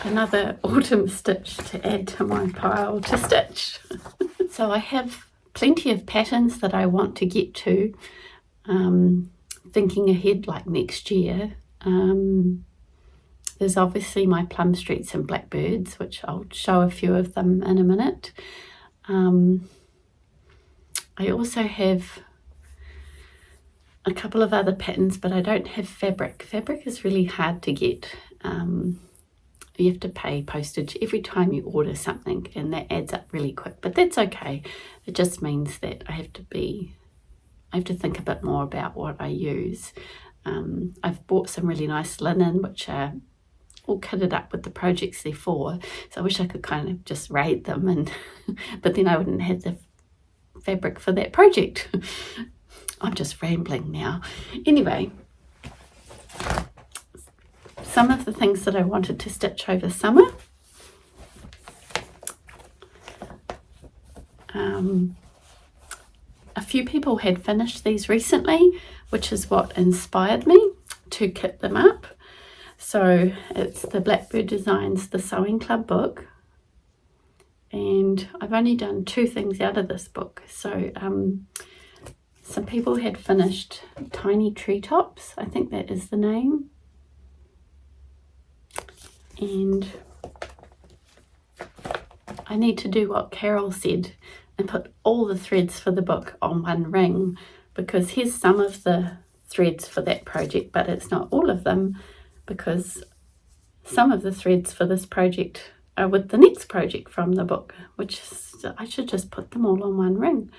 another autumn stitch to add to my pile to stitch. So I have plenty of patterns that I want to get to, thinking ahead like next year. There's obviously my plum streets and blackbirds, which I'll show a few of them in a minute. I also have a couple of other patterns, but I don't have fabric. Fabric is really hard to get. You have to pay postage every time you order something, and that adds up really quick, but that's okay. It just means that I have to think a bit more about what I use. I've bought some really nice linen, which are all kitted up with the projects they're for, so I wish I could kind of just raid them, and but then I wouldn't have the fabric for that project. I'm just rambling now. Anyway, some of the things that I wanted to stitch over summer. A few people had finished these recently, which is what inspired me to kit them up. So it's the Blackbird Designs The Sewing Club book. And I've only done 2 things out of this book. So some people had finished Tiny Treetops, I think that is the name. And I need to do what Carol said and put all the threads for the book on one ring, because here's some of the threads for that project, but it's not all of them, because some of the threads for this project are with the next project from the book, which is, I should just put them all on one ring.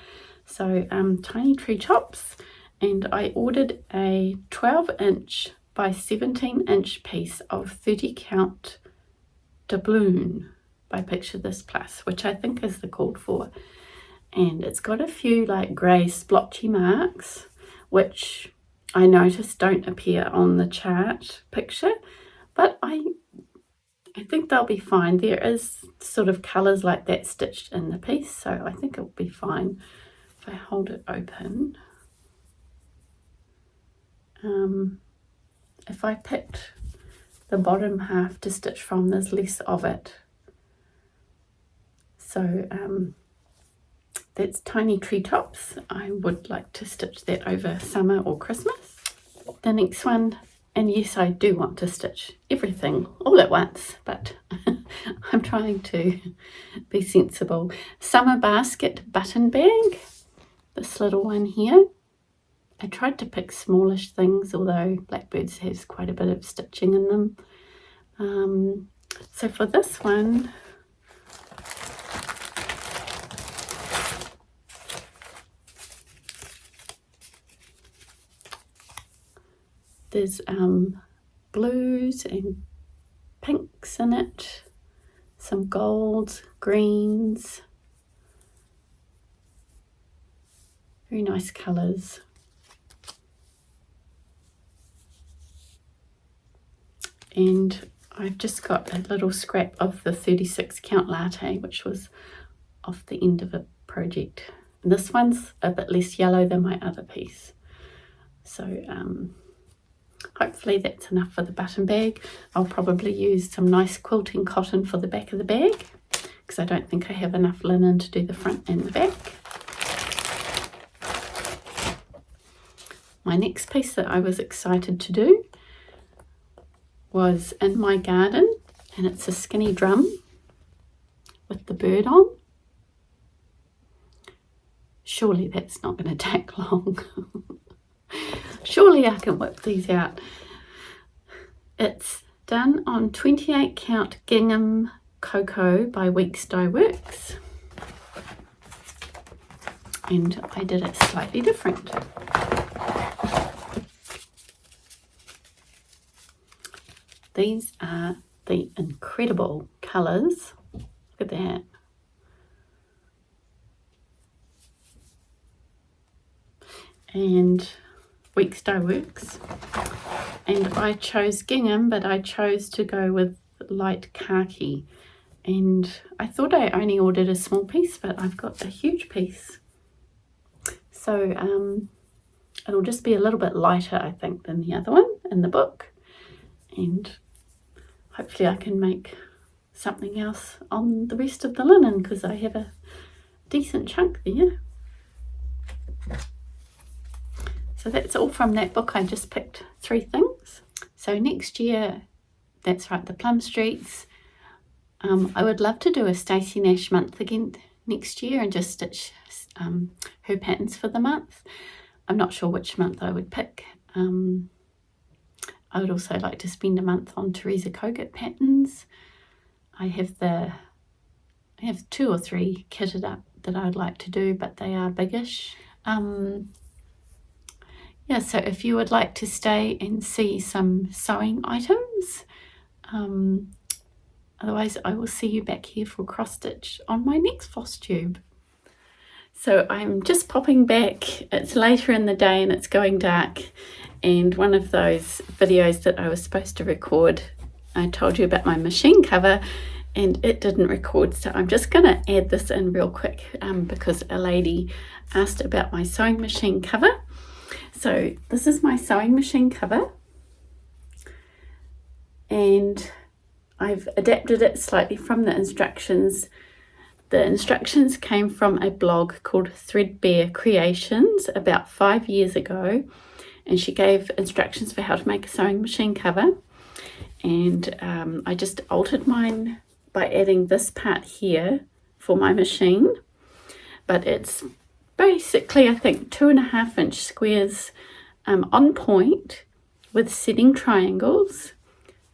So Tiny Treetops, and I ordered a 12-inch by 17-inch piece of 30 count doubloon by Picture This Plus, which I think is the called for. And it's got a few like grey splotchy marks, which I noticed don't appear on the chart picture, but I think they'll be fine. There is sort of colours like that stitched in the piece, so I think it'll be fine if I hold it open. If I picked the bottom half to stitch from, there's less of it. So that's Tiny Treetops. I would like to stitch that over summer or Christmas. The next one, and yes, I do want to stitch everything all at once, but I'm trying to be sensible. Summer Basket Button Bag, this little one here. I tried to pick smallish things, although Blackbirds has quite a bit of stitching in them. So for this one, there's blues and pinks in it, some golds, greens, very nice colours. And I've just got a little scrap of the 36 count latte, which was off the end of a project. And this one's a bit less yellow than my other piece. So hopefully that's enough for the button bag. I'll probably use some nice quilting cotton for the back of the bag, because I don't think I have enough linen to do the front and the back. My next piece that I was excited to do was in my garden, and it's a skinny drum with the bird on. Surely that's not going to take long. Surely I can whip these out. It's done on 28 count gingham cocoa by Weeks Dye Works, and I did it slightly different. These are the incredible colours. Look at that. And Weeks Dye Works. And I chose gingham, but I chose to go with light khaki. And I thought I only ordered a small piece, but I've got a huge piece. So it'll just be a little bit lighter, I think, than the other one in the book. And hopefully I can make something else on the rest of the linen, because I have a decent chunk there. So that's all from that book. I just picked 3 things. So next year, that's right, the Plum Streets. I would love to do a Stacey Nash month again next year and just stitch her patterns for the month. I'm not sure which month I would pick. I would also like to spend a month on Teresa Kogut patterns. I have 2 or 3 kitted up that I would like to do, but they are biggish. Yeah, so if you would like to stay and see some sewing items, otherwise I will see you back here for cross stitch on my next Flosstube. So I'm just popping back. It's later in the day and it's going dark, and one of those videos that I was supposed to record, I told you about my machine cover and it didn't record, so I'm just going to add this in real quick because a lady asked about my sewing machine cover. So this is my sewing machine cover, and I've adapted it slightly from the instructions. The instructions came from a blog called Threadbare Creations about 5 years ago, and she gave instructions for how to make a sewing machine cover, and I just altered mine by adding this part here for my machine, but it's basically, I think, 2.5 inch squares on point with setting triangles,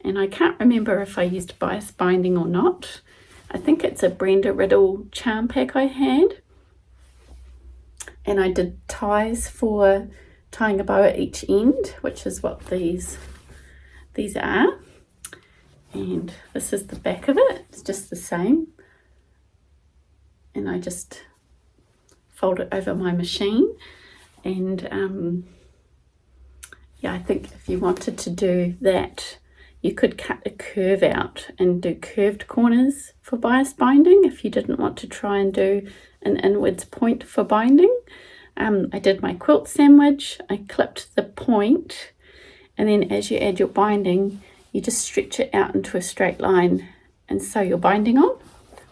and I can't remember if I used bias binding or not. I think it's a Brenda Riddle charm pack I had, and I did ties for tying a bow at each end, which is what these are, and this is the back of it. It's just the same, and I just fold it over my machine, and yeah, I think if you wanted to do that, you could cut a curve out and do curved corners for bias binding if you didn't want to try and do an inwards point for binding. I did my quilt sandwich, I clipped the point, and then as you add your binding, you just stretch it out into a straight line and sew your binding on,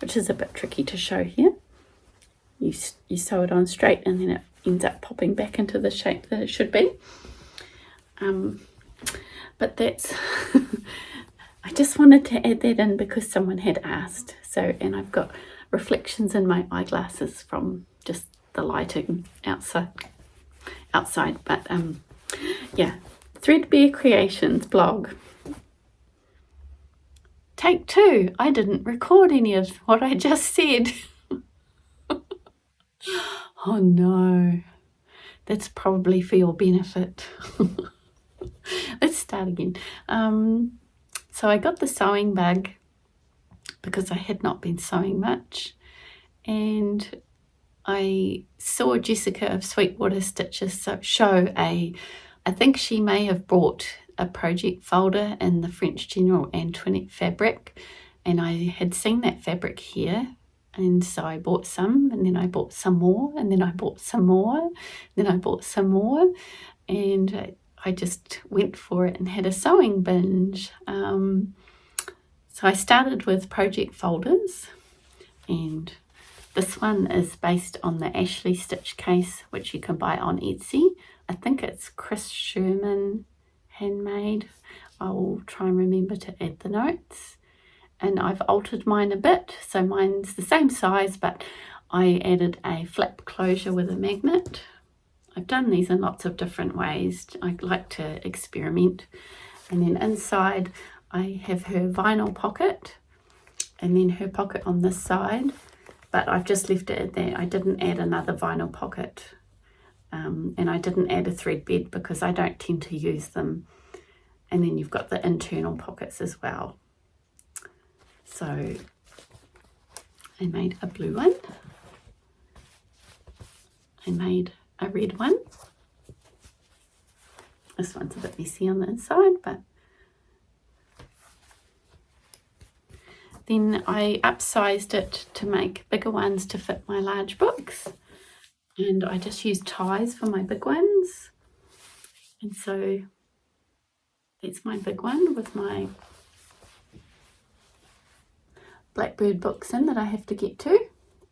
which is a bit tricky to show here. You sew it on straight and then it ends up popping back into the shape that it should be. But that's, I just wanted to add that in because someone had asked. So, and I've got reflections in my eyeglasses from just the lighting outside. But yeah, Threadbare Creations blog. Take 2. I didn't record any of what I just said. Oh no, that's probably for your benefit. Let's start again. So I got the sewing bug because I had not been sewing much, and I saw Jessica of Sweetwater Stitches show I think she may have bought a project folder in the French General Antoinette fabric, and I had seen that fabric here, and so I bought some, and then I bought some more, and then I bought some more, then I bought some more, and I just went for it and had a sewing binge. So I started with project folders, and this one is based on the Ashley stitch case, which you can buy on Etsy. I think it's ChrisShermanHandmade. I will try and remember to add the notes. And I've altered mine a bit, so mine's the same size, but I added a flap closure with a magnet. I've done these in lots of different ways. I like to experiment. And then inside I have her vinyl pocket, and then her pocket on this side, but I've just left it at that. I didn't add another vinyl pocket, and I didn't add a thread bed because I don't tend to use them. And then you've got the internal pockets as well. So I made a blue one, I made a red one. This one's a bit messy on the inside, but then I upsized it to make bigger ones to fit my large books, and I just used ties for my big ones. And so that's my big one with my Blackbird books in that I have to get to,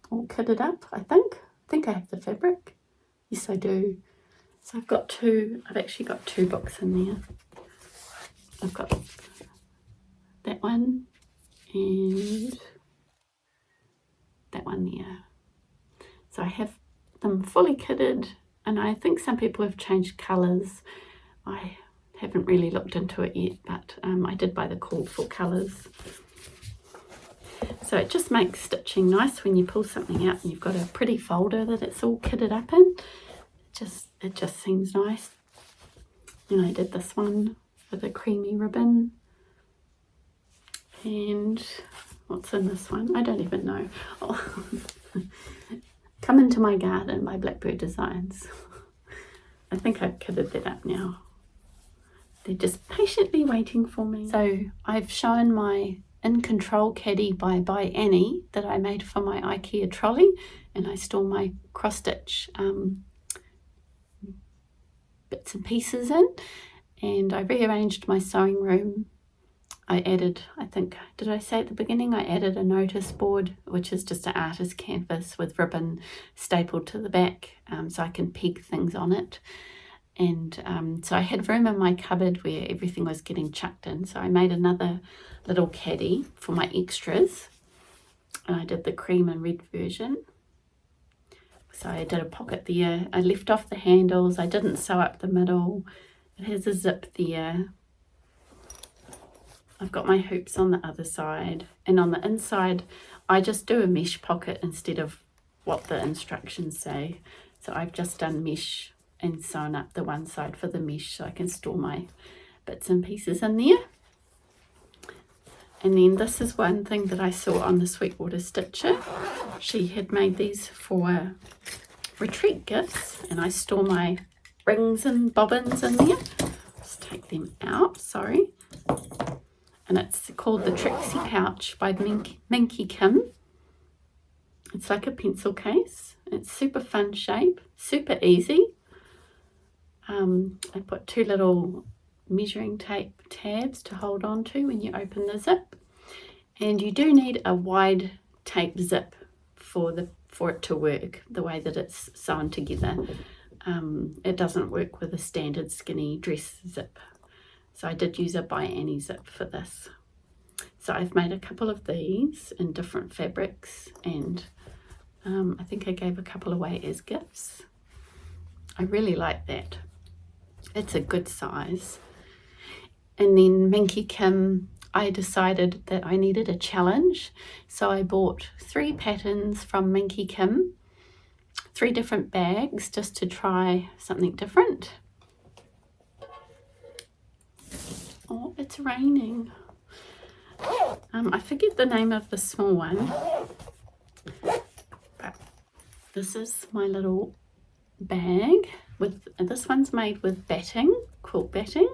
all kitted up. I think I have the fabric. Yes, I do. So I've actually got 2 books in there. I've got that one and that one there. So I have them fully kitted, and I think some people have changed colours. I haven't really looked into it yet, but I did buy the called for colours. So it just makes stitching nice when you pull something out and you've got a pretty folder that it's all kitted up in. It just seems nice. And I did this one with a creamy ribbon. And what's in this one? I don't even know. Oh. Come into my garden, my Blackbird designs. I think I've kitted that up now. They're just patiently waiting for me. So I've shown my In Control caddy by Annie that I made for my IKEA trolley, and I store my cross stitch bits and pieces in. And I rearranged my sewing room. I added, I think, did I say at the beginning, I added a notice board, which is just an artist canvas with ribbon stapled to the back, so I can peg things on it. And so I had room in my cupboard where everything was getting chucked in, so I made another little caddy for my extras, and I did the cream and red version. So I did a pocket there, I left off the handles, I didn't sew up the middle, it has a zip there. I've got my hoops on the other side, and on the inside I just do a mesh pocket instead of what the instructions say. So I've just done mesh and sewn up the one side for the mesh so I can store my bits and pieces in there. And then this is one thing that I saw on the Sweetwater Stitcher. She had made these for retreat gifts, and I store my rings and bobbins in there. take them out, sorry. And it's called the Trixie Pouch by Minky Kim. It's like a pencil case. It's super fun shape, super easy. I put 2 little measuring tape tabs to hold on to when you open the zip. And you do need a wide tape zip for it to work the way that it's sewn together. It doesn't work with a standard skinny dress zip. So I did use a by Annie zip for this. So I've made a couple of these in different fabrics, and I think I gave a couple away as gifts. I really like that. It's a good size. And then Minky Kim, I decided that I needed a challenge. So I bought 3 patterns from Minky Kim, 3 different bags, just to try something different. Oh, it's raining. I forget the name of the small one. But this is my little bag. This one's made with batting, quilt batting.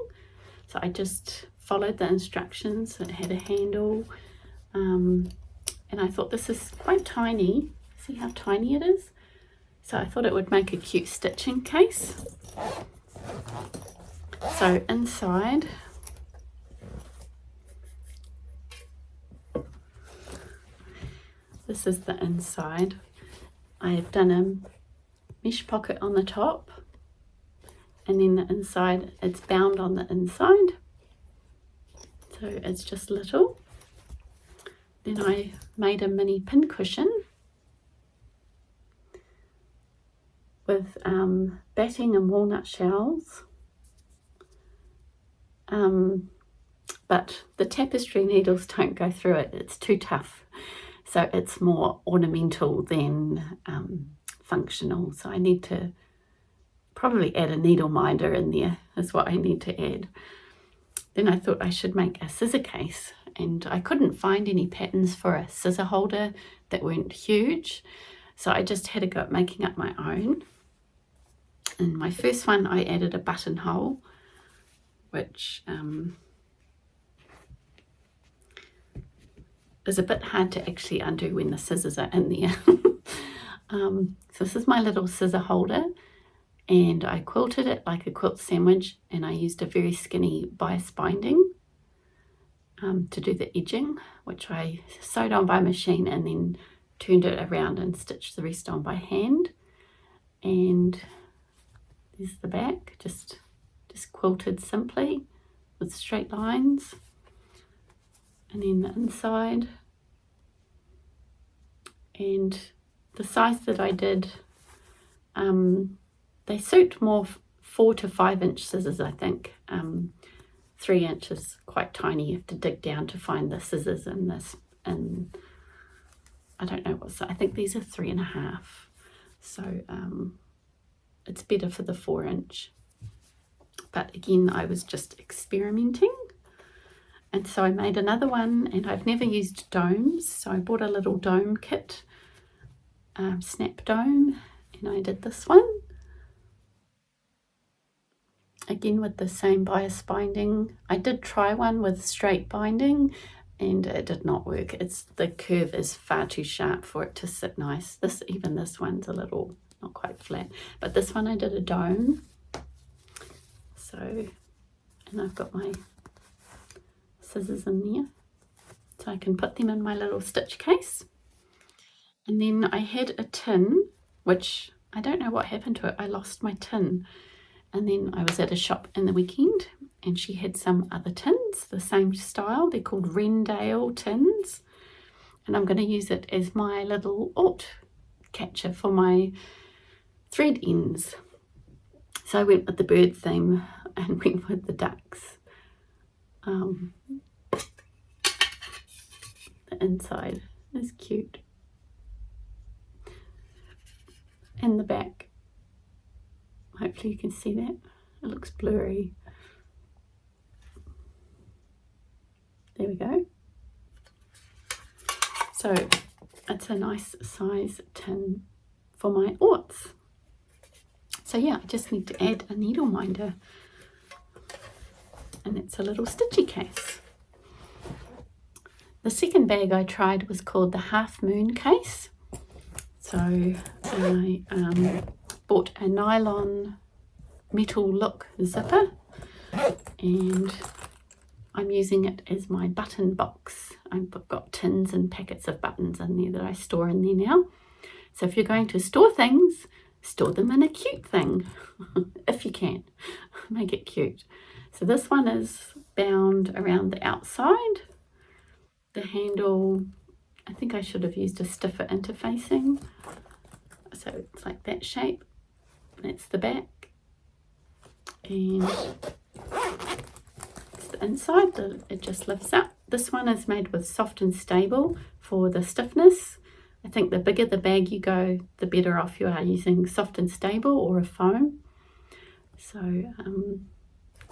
So I just followed the instructions. It had a handle. And I thought this is quite tiny. See how tiny it is? So I thought it would make a cute stitching case. So inside, this is the inside. I've done a mesh pocket on the top, and then the inside, it's bound on the inside. So it's just little. Then I made a mini pin cushion with batting and walnut shells. But the tapestry needles don't go through it. It's too tough. So it's more ornamental than functional. So I need to probably add a needle minder in there, is what I need to add. Then I thought I should make a scissor case, and I couldn't find any patterns for a scissor holder that weren't huge. So I just had a go at making up my own. In my first one, I added a buttonhole, which is a bit hard to actually undo when the scissors are in there. So this is my little scissor holder, and I quilted it like a quilt sandwich, and I used a very skinny bias binding to do the edging, which I sewed on by machine and then turned it around and stitched the rest on by hand. And there's the back, just quilted simply with straight lines. And then the inside, and the size that I did, they suit more 4 to 5 inch scissors, I think. 3 inches quite tiny. You have to dig down to find the scissors in this, and I don't know what size. I think these are 3.5, so it's better for the 4 inch. But again, I was just experimenting. And so I made another one, and I've never used domes, so I bought a little dome kit, snap dome, and I did this one. Again with the same bias binding. I did try one with straight binding, and it did not work. The curve is far too sharp for it to sit nice. Even this one's a little, not quite flat, but this one I did a dome. So, and I've got my scissors in there, so I can put them in my little stitch case. And then I had a tin, which I don't know what happened to it. I lost my tin, and then I was at a shop in the weekend, and she had some other tins, the same style. They're called Rendale tins, and I'm going to use it as my little alt catcher for my thread ends. So I went with the bird theme and went with the ducks. The inside is cute, and the back, hopefully you can see that, it looks blurry. There we go. So it's a nice size tin for my orts. So yeah, I just need to add a needle minder. and it's a little stitchy case. The second bag I tried was called the Half Moon case. So I bought a nylon metal look zipper, and I'm using it as my button box. I've got tins and packets of buttons in there that I store in there now. So if you're going to store things, store them in a cute thing, if you can. Make it cute. So this one is bound around the outside. The handle, I think I should have used a stiffer interfacing. So it's like that shape. That's the back. And it's the inside, it just lifts up. This one is made with soft and stable for the stiffness. I think the bigger the bag you go, the better off you are using soft and stable or a foam. So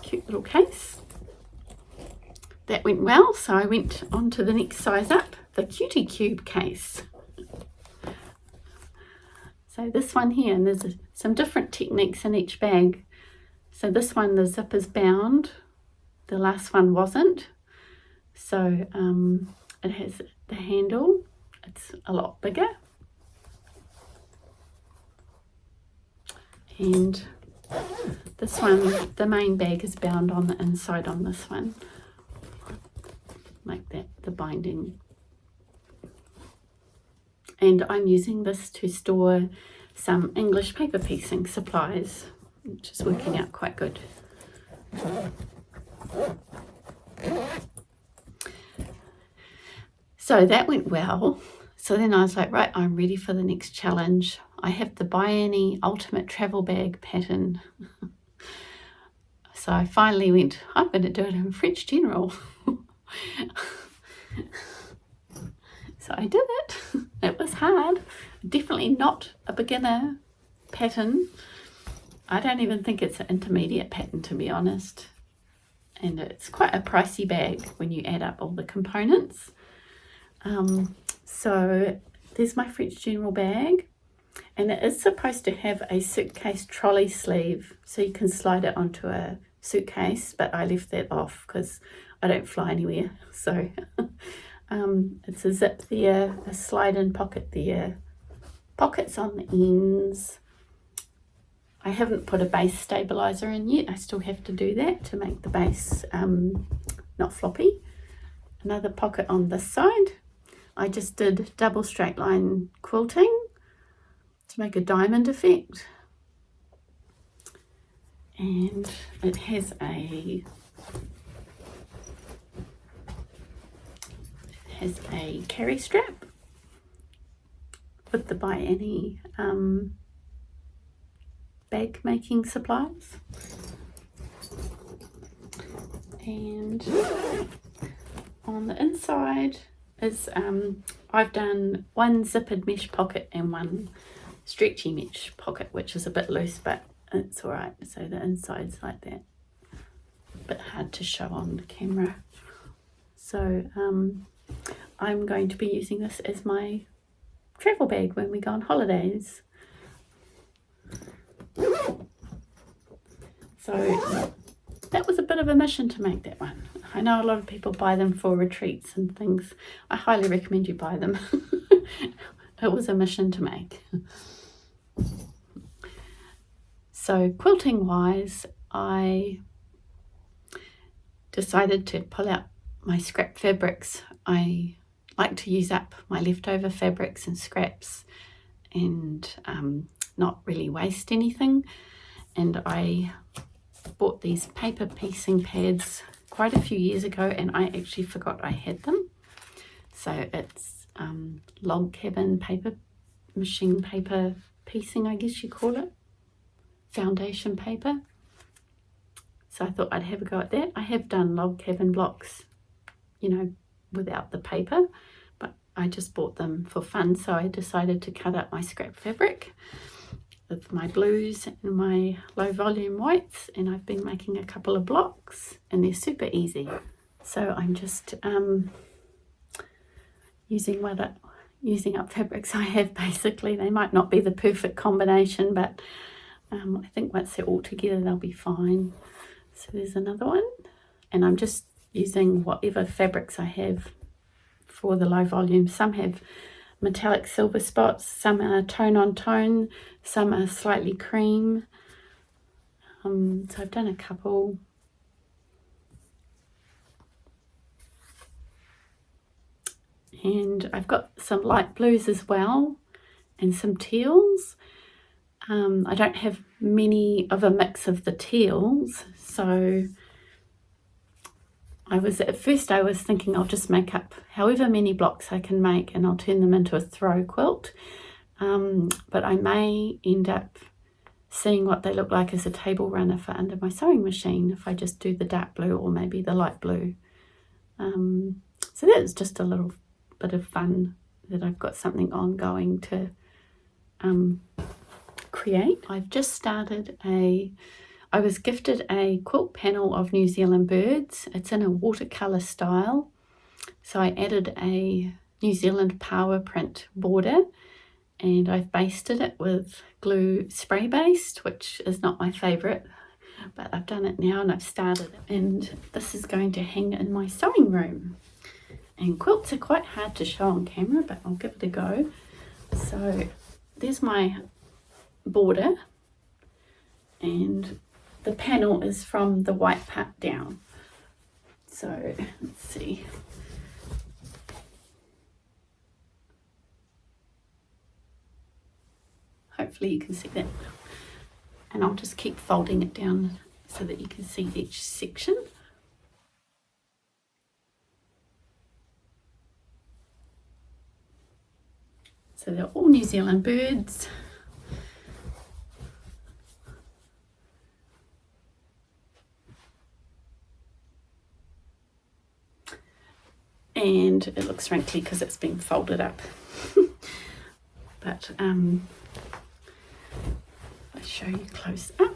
cute little case. That went well, so I went on to the next size up, the Cutie Cube case. So this one here, and there's some different techniques in each bag. So this one, the zip is bound. The last one wasn't. So it has the handle. It's a lot bigger. And this one, the main bag is bound on the inside on this one. Like that, the binding. And I'm using this to store some English paper piecing supplies, which is working out quite good. So that went well. So then I was like, right, I'm ready for the next challenge. I have the Buy Any Ultimate Travel Bag pattern. So I finally went, I'm going to do it in French General. So I did it. It was hard. Definitely not a beginner pattern. I don't even think it's an intermediate pattern, to be honest. And it's quite a pricey bag when you add up all the components. So there's my French General bag, and it is supposed to have a suitcase trolley sleeve, so you can slide it onto a suitcase, but I left that off because I don't fly anywhere. So it's a zip there, a slide in pocket there, pockets on the ends. I haven't put a base stabilizer in yet. I still have to do that to make the base not floppy. Another pocket on this side. I just did double straight line quilting to make a diamond effect. And it has a carry strap with the Buy Any bag making supplies. And on the inside is I've done one zippered mesh pocket and one stretchy mesh pocket, which is a bit loose, but it's all right. So the inside's like that. A bit hard to show on the camera. So I'm going to be using this as my travel bag when we go on holidays. So that was a bit of a mission to make that one. I know a lot of people buy them for retreats and things. I highly recommend you buy them. It was a mission to make. So quilting wise, I decided to pull out my scrap fabrics. I like to use up my leftover fabrics and scraps and not really waste anything. And I bought these paper piecing pads quite a few years ago, and I actually forgot I had them. So it's log cabin paper, machine paper piecing, I guess you call it, foundation paper. So I thought I'd have a go at that. I have done log cabin blocks, you know, without the paper, but I just bought them for fun. So I decided to cut up my scrap fabric with my blues and my low volume whites, and I've been making a couple of blocks, and they're super easy. So I'm just using up fabrics I have. Basically, they might not be the perfect combination, but I think once they're all together they'll be fine. So there's another one, and I'm just using whatever fabrics I have for the low volume. Some have metallic silver spots, some are tone on tone, some are slightly cream. So I've done a couple. And I've got some light blues as well and some teals. I don't have many of a mix of the teals, so at first I was thinking I'll just make up however many blocks I can make and I'll turn them into a throw quilt, but I may end up seeing what they look like as a table runner for under my sewing machine if I just do the dark blue or maybe the light blue. So that's just a little bit of fun that I've got something ongoing to create. I've just started I was gifted a quilt panel of New Zealand birds. It's in a watercolour style. So I added a New Zealand power print border and I've basted it with glue spray based, which is not my favourite, but I've done it now and I've started it. And this is going to hang in my sewing room. And quilts are quite hard to show on camera, but I'll give it a go. So there's my border, and the panel is from the white part down. So let's see. Hopefully you can see that. And I'll just keep folding it down so that you can see each section. So they're all New Zealand birds. And it looks wrinkly because it's been folded up. But I'll show you close up.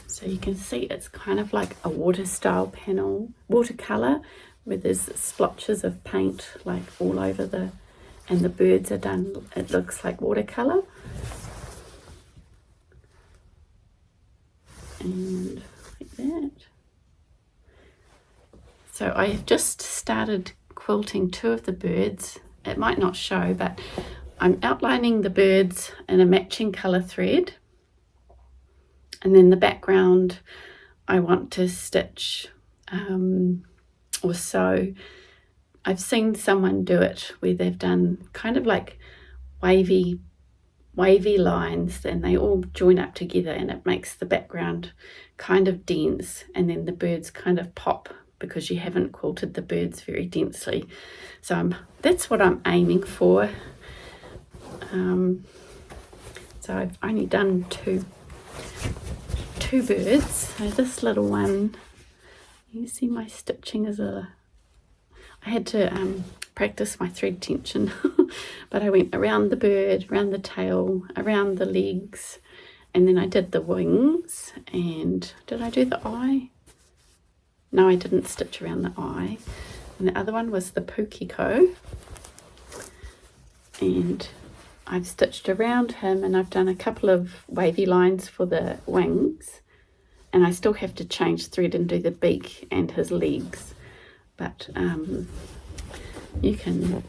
So you can see it's kind of like a water style panel, watercolour, where there's splotches of paint like all over and the birds are done, it looks like watercolour. And like that. So I've just started quilting two of the birds. It might not show, but I'm outlining the birds in a matching colour thread. And then the background I want to stitch or sew. I've seen someone do it where they've done kind of like wavy lines and they all join up together and it makes the background kind of dense, and then the birds kind of pop because you haven't quilted the birds very densely. So that's what I'm aiming for. So I've only done two birds. So this little one, you see my stitching is I had to practice my thread tension, but I went around the bird, around the tail, around the legs, and then I did the wings. And did I do the eye? No, I didn't stitch around the eye. And the other one was the pukiko. And I've stitched around him and I've done a couple of wavy lines for the wings. And I still have to change thread and do the beak and his legs. But you can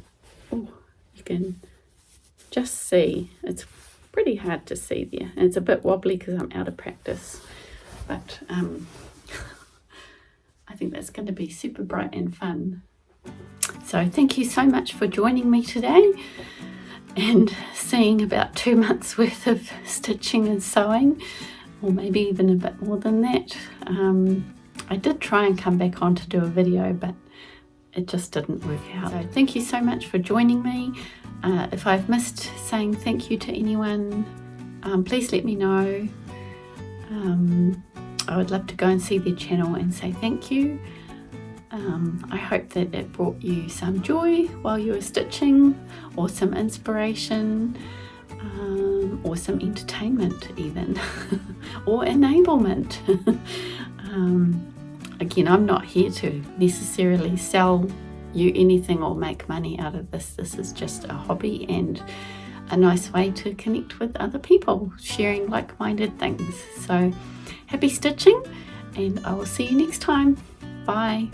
just see, it's pretty hard to see there. And it's a bit wobbly because I'm out of practice. But I think that's going to be super bright and fun. So thank you so much for joining me today and seeing about 2 months worth of stitching and sewing, or maybe even a bit more than that. I did try and come back on to do a video, but it just didn't work out. So thank you so much for joining me. If I've missed saying thank you to anyone, please let me know. I would love to go and see their channel and say thank you. I hope that it brought you some joy while you were stitching, or some inspiration, or some entertainment even, or enablement. Again, I'm not here to necessarily sell you anything or make money out of this. This is just a hobby and a nice way to connect with other people sharing like-minded things. So Happy stitching, and I will see you next time. Bye.